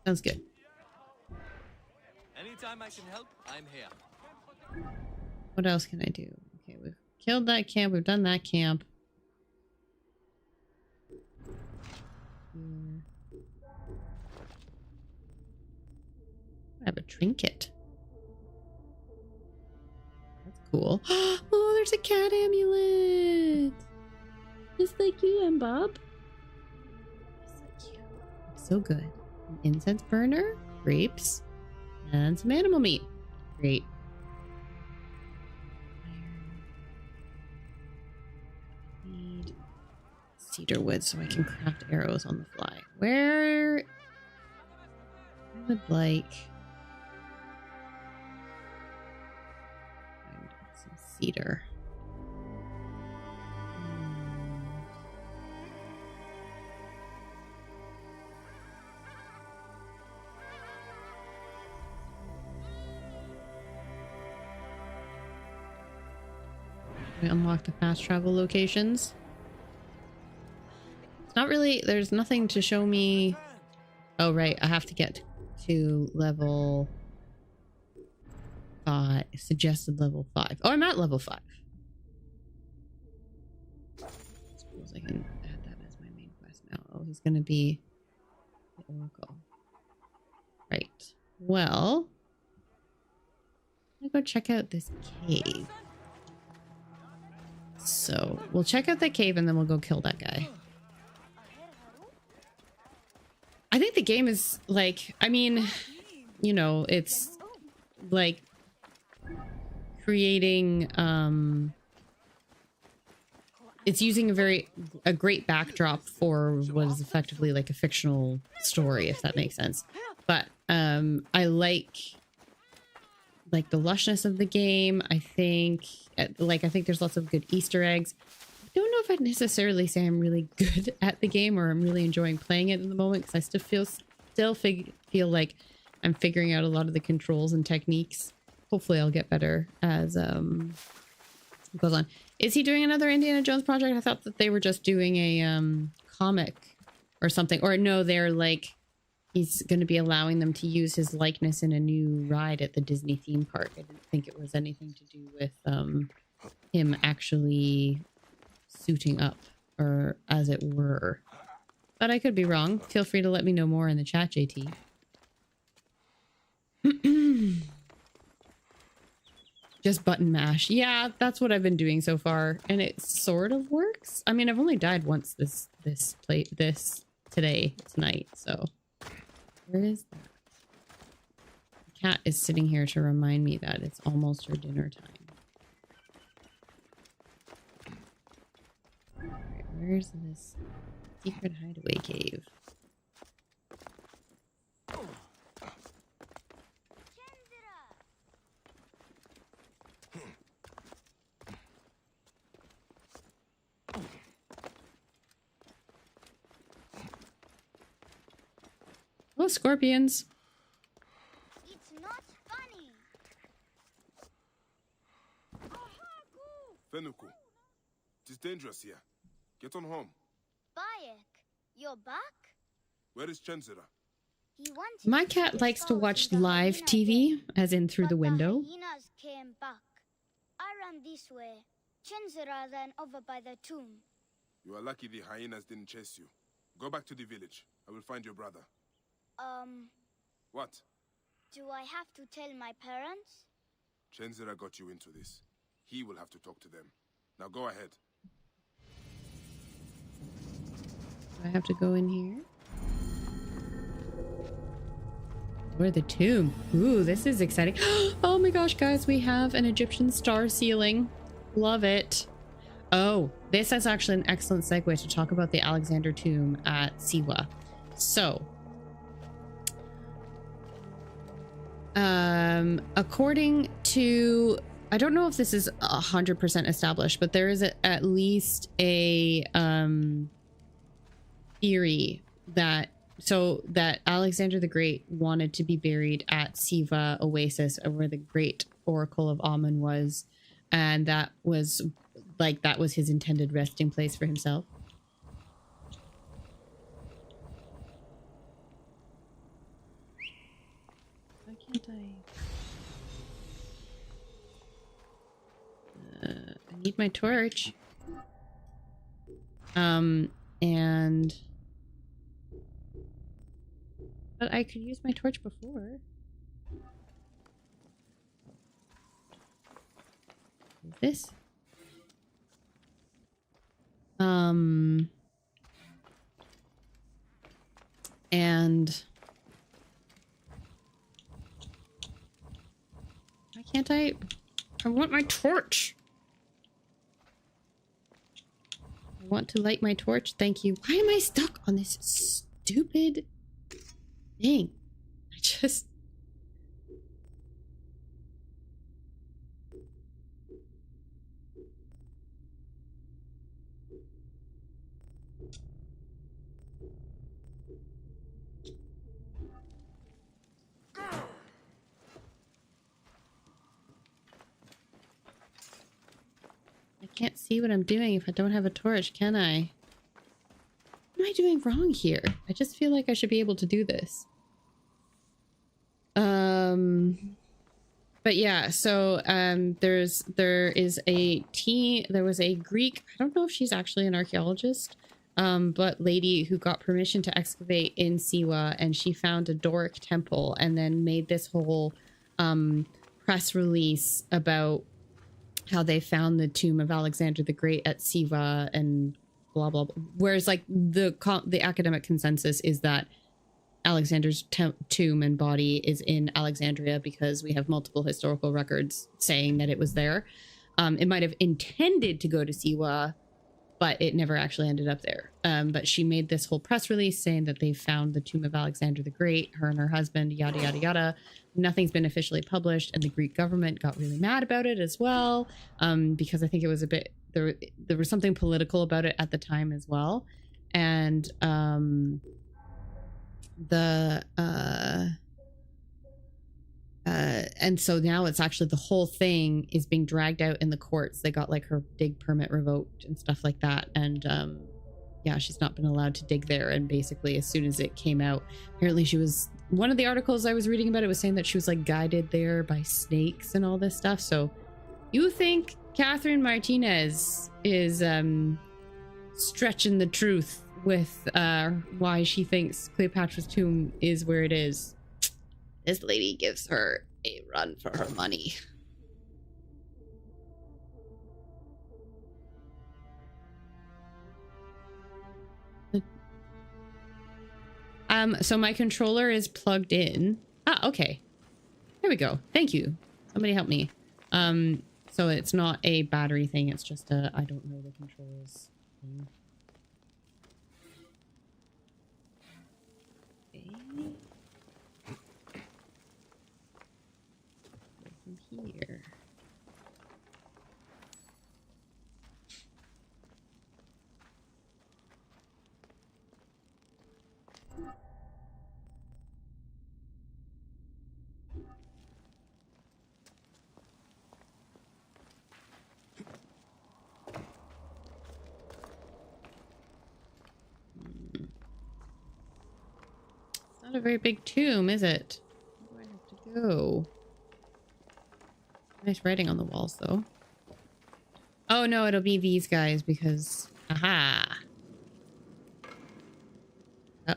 Sounds good. Anytime I can help, I'm here. What else can I do? Okay, we've killed that camp. We've done that camp. I have a trinket. That's cool. Oh, there's a cat amulet. Just like you and Bob. So cute. So good. An incense burner, grapes, and some animal meat. Great. Need cedar wood so I can craft arrows on the fly. Where I would like find some cedar. We unlock the fast travel locations. It's not really, there's nothing to show me. Oh, right. I have to get to level 5, suggested level 5. Oh, I'm at level 5. I suppose I can add that as my main quest now. Oh, he's going to be the Oracle. Right. Well, I'm going to go check out this cave. So we'll check out that cave and then we'll go kill that guy. I think the game is like, I mean, you know, it's like creating, it's using a great backdrop for what is effectively like a fictional story, if that makes sense. But I like the lushness of the game. I think there's lots of good Easter eggs. I don't know if I'd necessarily say I'm really good at the game or I'm really enjoying playing it in the moment, because I still feel like I'm figuring out a lot of the controls and techniques. Hopefully I'll get better as it goes on. Is he doing another Indiana Jones project? I thought that they were just doing a comic or something. Or no, they're like, he's going to be allowing them to use his likeness in a new ride at the Disney theme park. I didn't think it was anything to do with him actually suiting up, or as it were. But I could be wrong. Feel free to let me know more in the chat, JT. Just button mash. Yeah, that's what I've been doing so far, and it sort of works. I mean, I've only died once tonight, so where is that? The cat is sitting here to remind me that it's almost her dinner time. Alright, where's this secret hideaway cave? Oh, scorpions. It's not funny. Fenuku, it is dangerous here. Get on home. Bayek, you're back? Where is Chenzira? He wanted My to cat get likes to souls watch in the live hyena TV, den, as in through the but window. The hyenas came back. I ran this way. Chenzira then over by the tomb. You are lucky the hyenas didn't chase you. Go back to the village. I will find your brother. What? Do I have to tell my parents? Chenzira got you into this. He will have to talk to them. Now go ahead. Do I have to go in here? Where the tomb? Ooh, this is exciting. Oh my gosh, guys, we have an Egyptian star ceiling. Love it. Oh, this is actually an excellent segue to talk about the Alexander tomb at Siwa. So, according to, I don't know if this is 100% established, but there is at least a theory that Alexander the Great wanted to be buried at Siwa Oasis, where the great oracle of Amun was, and that was his intended resting place for himself. Why can't I? I need my torch. But I could use my torch before. This? And why can't I want my torch. I want to light my torch. Thank you. Why am I stuck on this stupid thing? I just... I can't see what I'm doing if I don't have a torch, can I? What am I doing wrong here? I just feel like I should be able to do this. But yeah, so there was a Greek, I don't know if she's actually an archaeologist, but lady who got permission to excavate in Siwa, and she found a Doric temple and then made this whole press release about how they found the tomb of Alexander the Great at Siwa and blah, blah, blah. Whereas like the academic consensus is that Alexander's tomb and body is in Alexandria because we have multiple historical records saying that it was there. It might have intended to go to Siwa, but it never actually ended up there. But she made this whole press release saying that they found the tomb of Alexander the Great, her and her husband, yada, yada, yada. Nothing's been officially published, and the Greek government got really mad about it as well, because I think it was a bit, there was something political about it at the time as well. And and so now it's actually, the whole thing is being dragged out in the courts. They got like her dig permit revoked and stuff like that. And yeah, she's not been allowed to dig there. And basically, as soon as it came out, apparently she was, one of the articles I was reading about it was saying that she was like guided there by snakes and all this stuff. So you think Catherine Martinez is stretching the truth with why she thinks Cleopatra's tomb is where it is? This lady gives her a run for her money. So my controller is plugged in. Ah, okay. There we go. Thank you. Somebody help me. So it's not a battery thing, it's just a I don't know the controls thing. Okay. From here. Not a very big tomb, is it? Where do I have to go? Nice writing on the walls, though. Oh, no, it'll be these guys because... Aha! Oh. How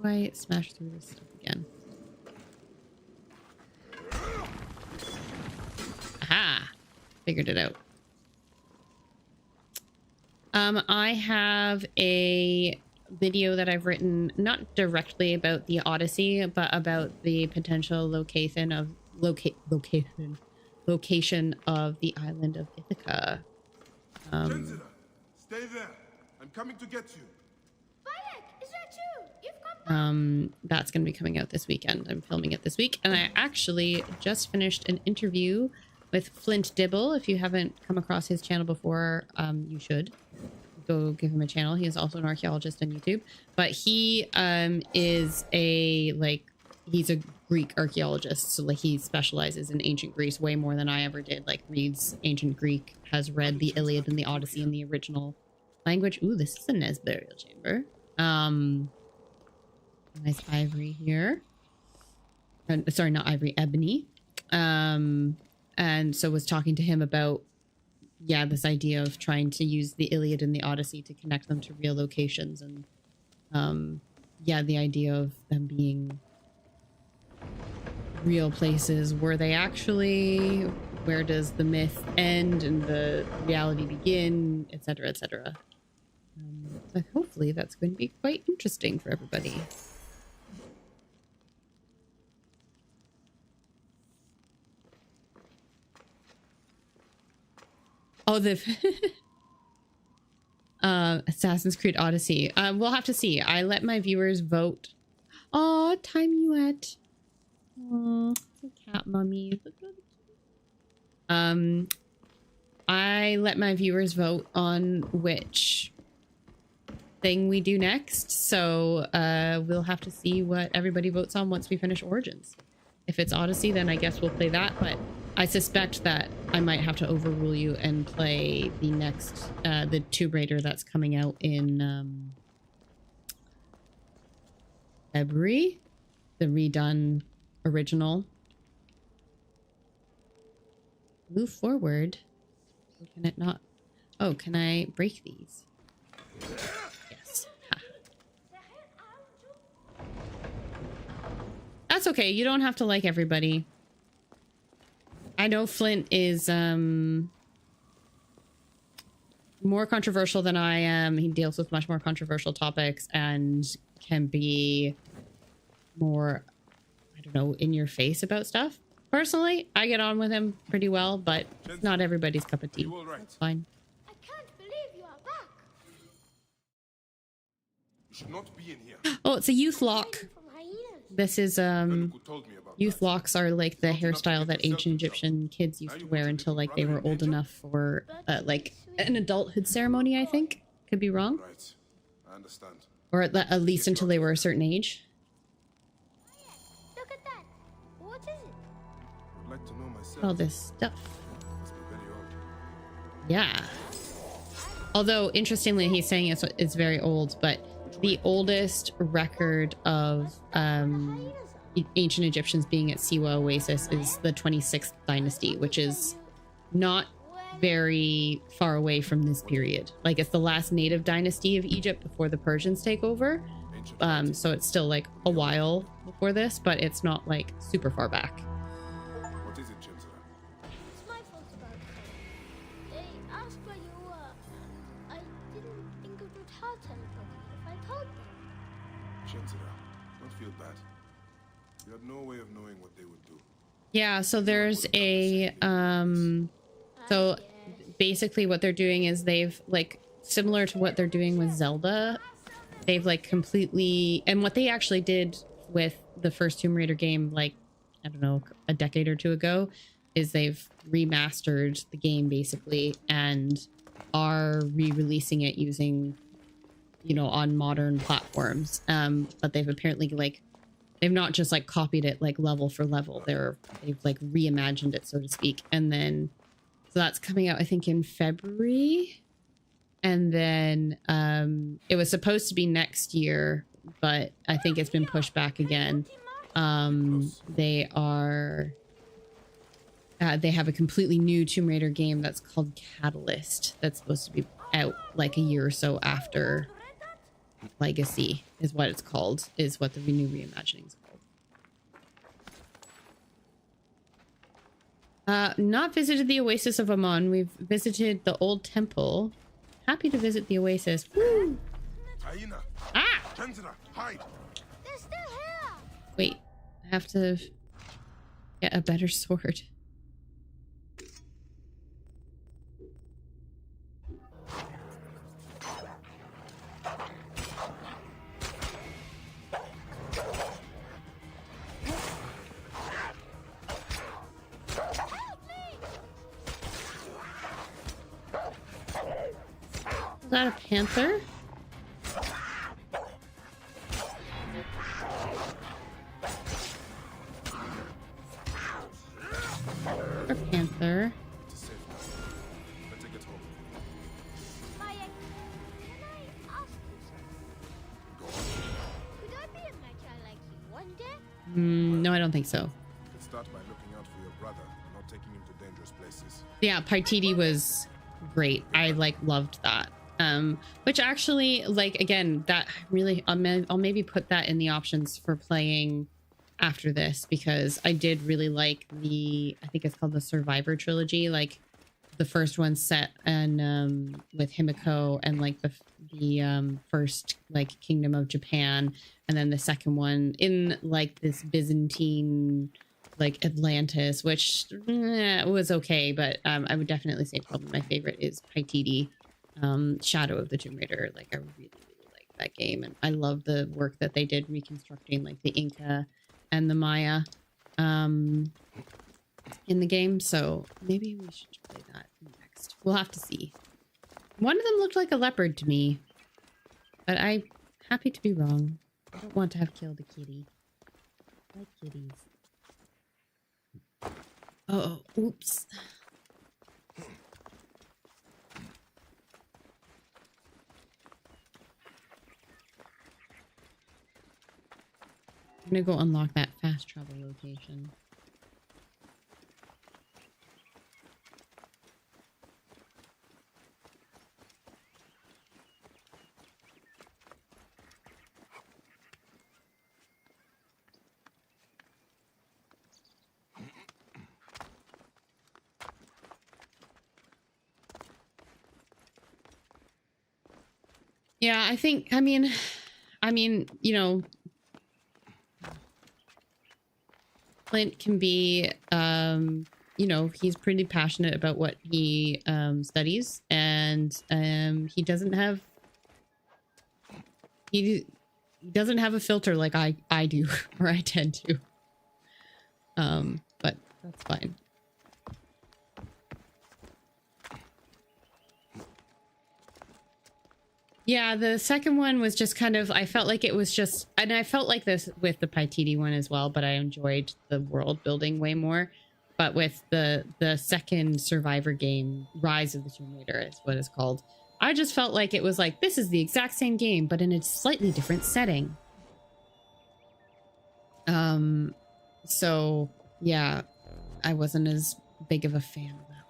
do I smash through this stuff again? Aha! Figured it out. I have a video that I've written, not directly about the Odyssey, but about the potential location of location of the island of Ithaca. Genzira, stay there. I'm coming to get you. Bayek, is that you? You've come back. That's going to be coming out this weekend. I'm filming it this week, and I actually just finished an interview with Flint Dibble. If you haven't come across his channel before, you should go give him a channel. He is also an archaeologist on YouTube, but he is he's a Greek archaeologist, so like he specializes in ancient Greece way more than I ever did. Like reads ancient Greek, has read the Iliad and the Odyssey in the original language. Ooh, this is a Nez burial chamber. Nice ivory here. Sorry, not ivory, ebony. And so was talking to him about, yeah, this idea of trying to use the Iliad and the Odyssey to connect them to real locations. And yeah, the idea of them being real places. Were they actually? Where does the myth end and the reality begin, etc., etc.? But hopefully that's going to be quite interesting for everybody. Oh, the Assassin's Creed Odyssey. We'll have to see. I let my viewers vote. Oh, Timuette. Oh, it's a cat mummy. I let my viewers vote on which thing we do next. So we'll have to see what everybody votes on once we finish Origins. If it's Odyssey, then I guess we'll play that. But I suspect that I might have to overrule you and play the next, the Tomb Raider that's coming out in February. The redone original. Move forward. Can it not? Oh, can I break these? Yes. Ha. That's okay. You don't have to like everybody. I know Flint is more controversial than I am. He deals with much more controversial topics and can be more, I don't know, in your face about stuff. Personally, I get on with him pretty well, but it's not everybody's cup of tea. That's fine. I can't believe you are back. You should not be in here. Oh, it's a youth lock. From hyenas. This is Who told me about youth that? locks are like the hairstyle that ancient Egyptian kids used to wear until like they were old enough for like an adulthood ceremony, I think. Could be wrong. Right. I understand. Or at least until they were a certain age. Look at that. What is it? I'd like to know myself. All this stuff. Must be very old. Yeah. Although, interestingly, he's saying it's very old, but the oldest record of ancient Egyptians being at Siwa Oasis is the 26th dynasty, which is not very far away from this period. Like, it's the last native dynasty of Egypt before the Persians take over. So it's still like a while before this, but it's not like super far back. What is it, Chancellor? It's my fault about them. They asked where you were. I didn't think it would hurt anybody if I told them. Chancellor, don't feel bad. You had no way of knowing what they would do. Yeah, so there's a so basically what they're doing is they've like, similar to what they're doing with Zelda, they've like completely, and what they actually did with the first Tomb Raider game, like, I don't know, a decade or two ago, is they've remastered the game basically and are re-releasing it using, you know, on modern platforms. But they've apparently like, they've not just like copied it like level for level. They've like reimagined it, so to speak. And then, so that's coming out, I think, in February. And then it was supposed to be next year, but I think it's been pushed back again. They have a completely new Tomb Raider game that's called Catalyst that's supposed to be out like a year or so after Legacy is what it's called, is what the new reimagining is called. Not visited the Oasis of Amon. We've visited the old temple. Happy to visit the Oasis. Woo! Hyena! Ah! Chancellor, hide! They're still here. Wait, I have to get a better sword. Is that a panther? Or panther. It's safe now. Better get home. Maya, can I ask you something? Go on. Could I be a mecha like you one day? No, I don't think so. You could start by looking out for your brother, not taking him to dangerous places. Yeah, Paititi was great. I like loved that. Which actually, like, again, that really, I'll maybe put that in the options for playing after this, because I did really like I think it's called the Survivor trilogy, like the first one set and with Himiko and like the first like Kingdom of Japan, and then the second one in like this Byzantine like Atlantis, which was okay, but I would definitely say probably my favorite is Paititi. Shadow of the Tomb Raider. Like, I really like that game, and I love the work that they did reconstructing like the Inca and the Maya in the game. So maybe we should play that next. We'll have to see. One of them looked like a leopard to me, but I'm happy to be wrong. I don't want to have killed a kitty. I like kitties. Oh, oops. I'm gonna go unlock that fast travel location. Yeah, I think, I mean, you know, Clint can be, you know, he's pretty passionate about what he studies, and he doesn't have a filter like I do, or I tend to. But that's fine. Yeah, the second one was just kind of, I felt like it was just, and I felt like this with the Paititi one as well, but I enjoyed the world building way more. But with the second Survivor game, Rise of the Tomb Raider is what it's called, I just felt like it was like, this is the exact same game, but in a slightly different setting. So yeah, I wasn't as big of a fan of that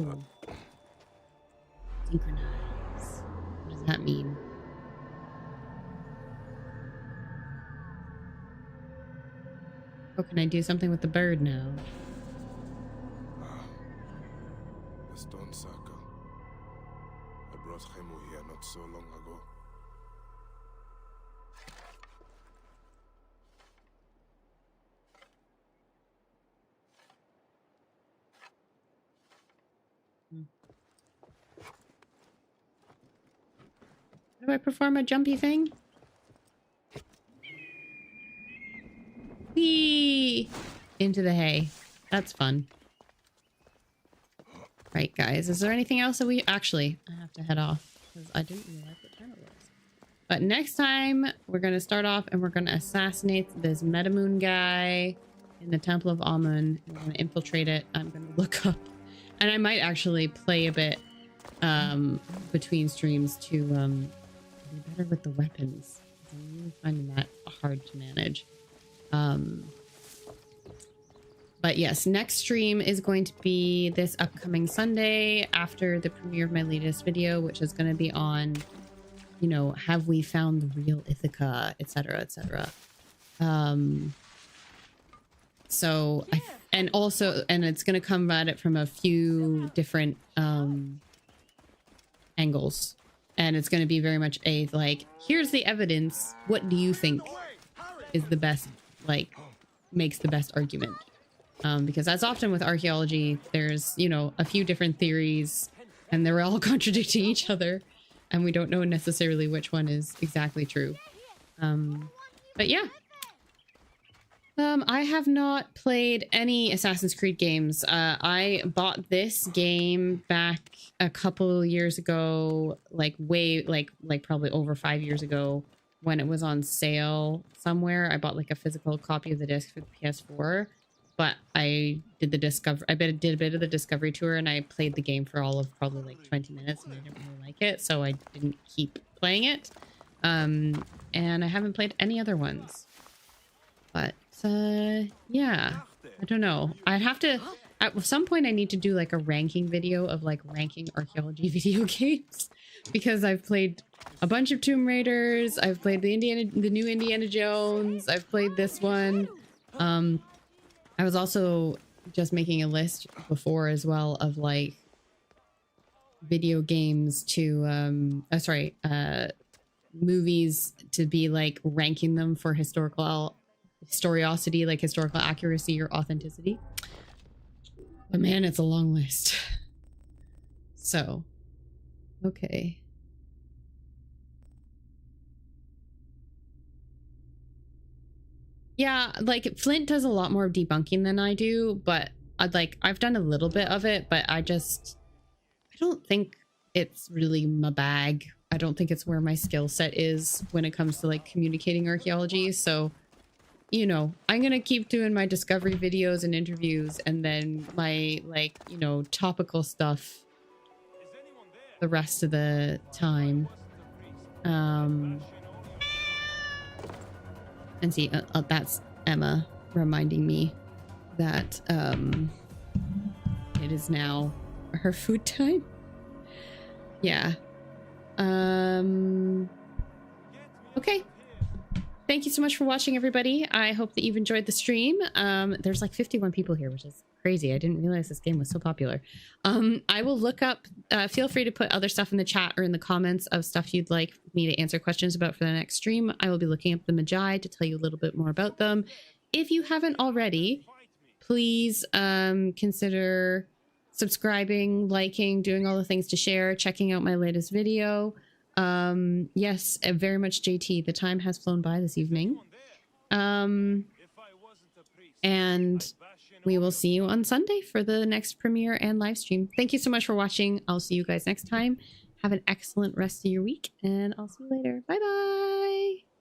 one. Ooh. Synchronize. What does that mean? Oh, can I do something with the bird now? The stone circle. I brought Hemu here not so long ago. Do I perform a jumpy thing? Whee! Into the hay. That's fun. Right, guys. Is there anything else that we... Actually, I have to head off because I didn't realize what time it was. But next time, we're going to start off and we're going to assassinate this Metamoon guy in the Temple of Amun. We're going to infiltrate it. I'm going to look up. And I might actually play a bit between streams to be better with the weapons. I'm really finding that hard to manage. But yes, next stream is going to be this upcoming Sunday after the premiere of my latest video, which is going to be on, you know, have we found the real Ithaca, etc., etc. So and it's going to come at it from a few different angles, and it's going to be very much a like, here's the evidence, what do you think is the best, like, makes the best argument, because as often with archaeology, there's, you know, a few different theories and they're all contradicting each other and we don't know necessarily which one is exactly true. But yeah, I have not played any Assassin's Creed games. I bought this game back a couple years ago, like probably over 5 years ago, when it was on sale somewhere. I bought like a physical copy of the disc for the PS4, but I did a bit of the discovery tour and I played the game for all of probably like 20 minutes and I didn't really like it, so I didn't keep playing it. And I haven't played any other ones. But yeah, I don't know. I'd have to, at some point I need to do like a ranking video of like ranking archaeology video games, because I've played a bunch of Tomb Raiders, I've played the new Indiana Jones, I've played this one. I was also just making a list before as well of like video games to movies to be like ranking them for historiosity, like historical accuracy or authenticity. But man, it's a long list. So, okay. Yeah, like Flint does a lot more debunking than I do, but I've done a little bit of it, but I don't think it's really my bag. I don't think it's where my skill set is when it comes to like communicating archaeology. So, you know, I'm gonna keep doing my discovery videos and interviews, and then my, like, you know, topical stuff the rest of the time. And see, that's Emma reminding me that it is now her food time. Yeah. Okay. Thank you so much for watching, everybody. I hope that you've enjoyed the stream. There's like 51 people here, which is crazy. I didn't realize this game was so popular. I will look up, feel free to put other stuff in the chat or in the comments of stuff you'd like me to answer questions about for the next stream. I will be looking up the Magi to tell you a little bit more about them. If you haven't already, please consider subscribing, liking, doing all the things to share, checking out my latest video. Yes, very much JT. The time has flown by this evening. And we will see you on Sunday for the next premiere and live stream. Thank you so much for watching. I'll see you guys next time. Have an excellent rest of your week, and I'll see you later. Bye-bye.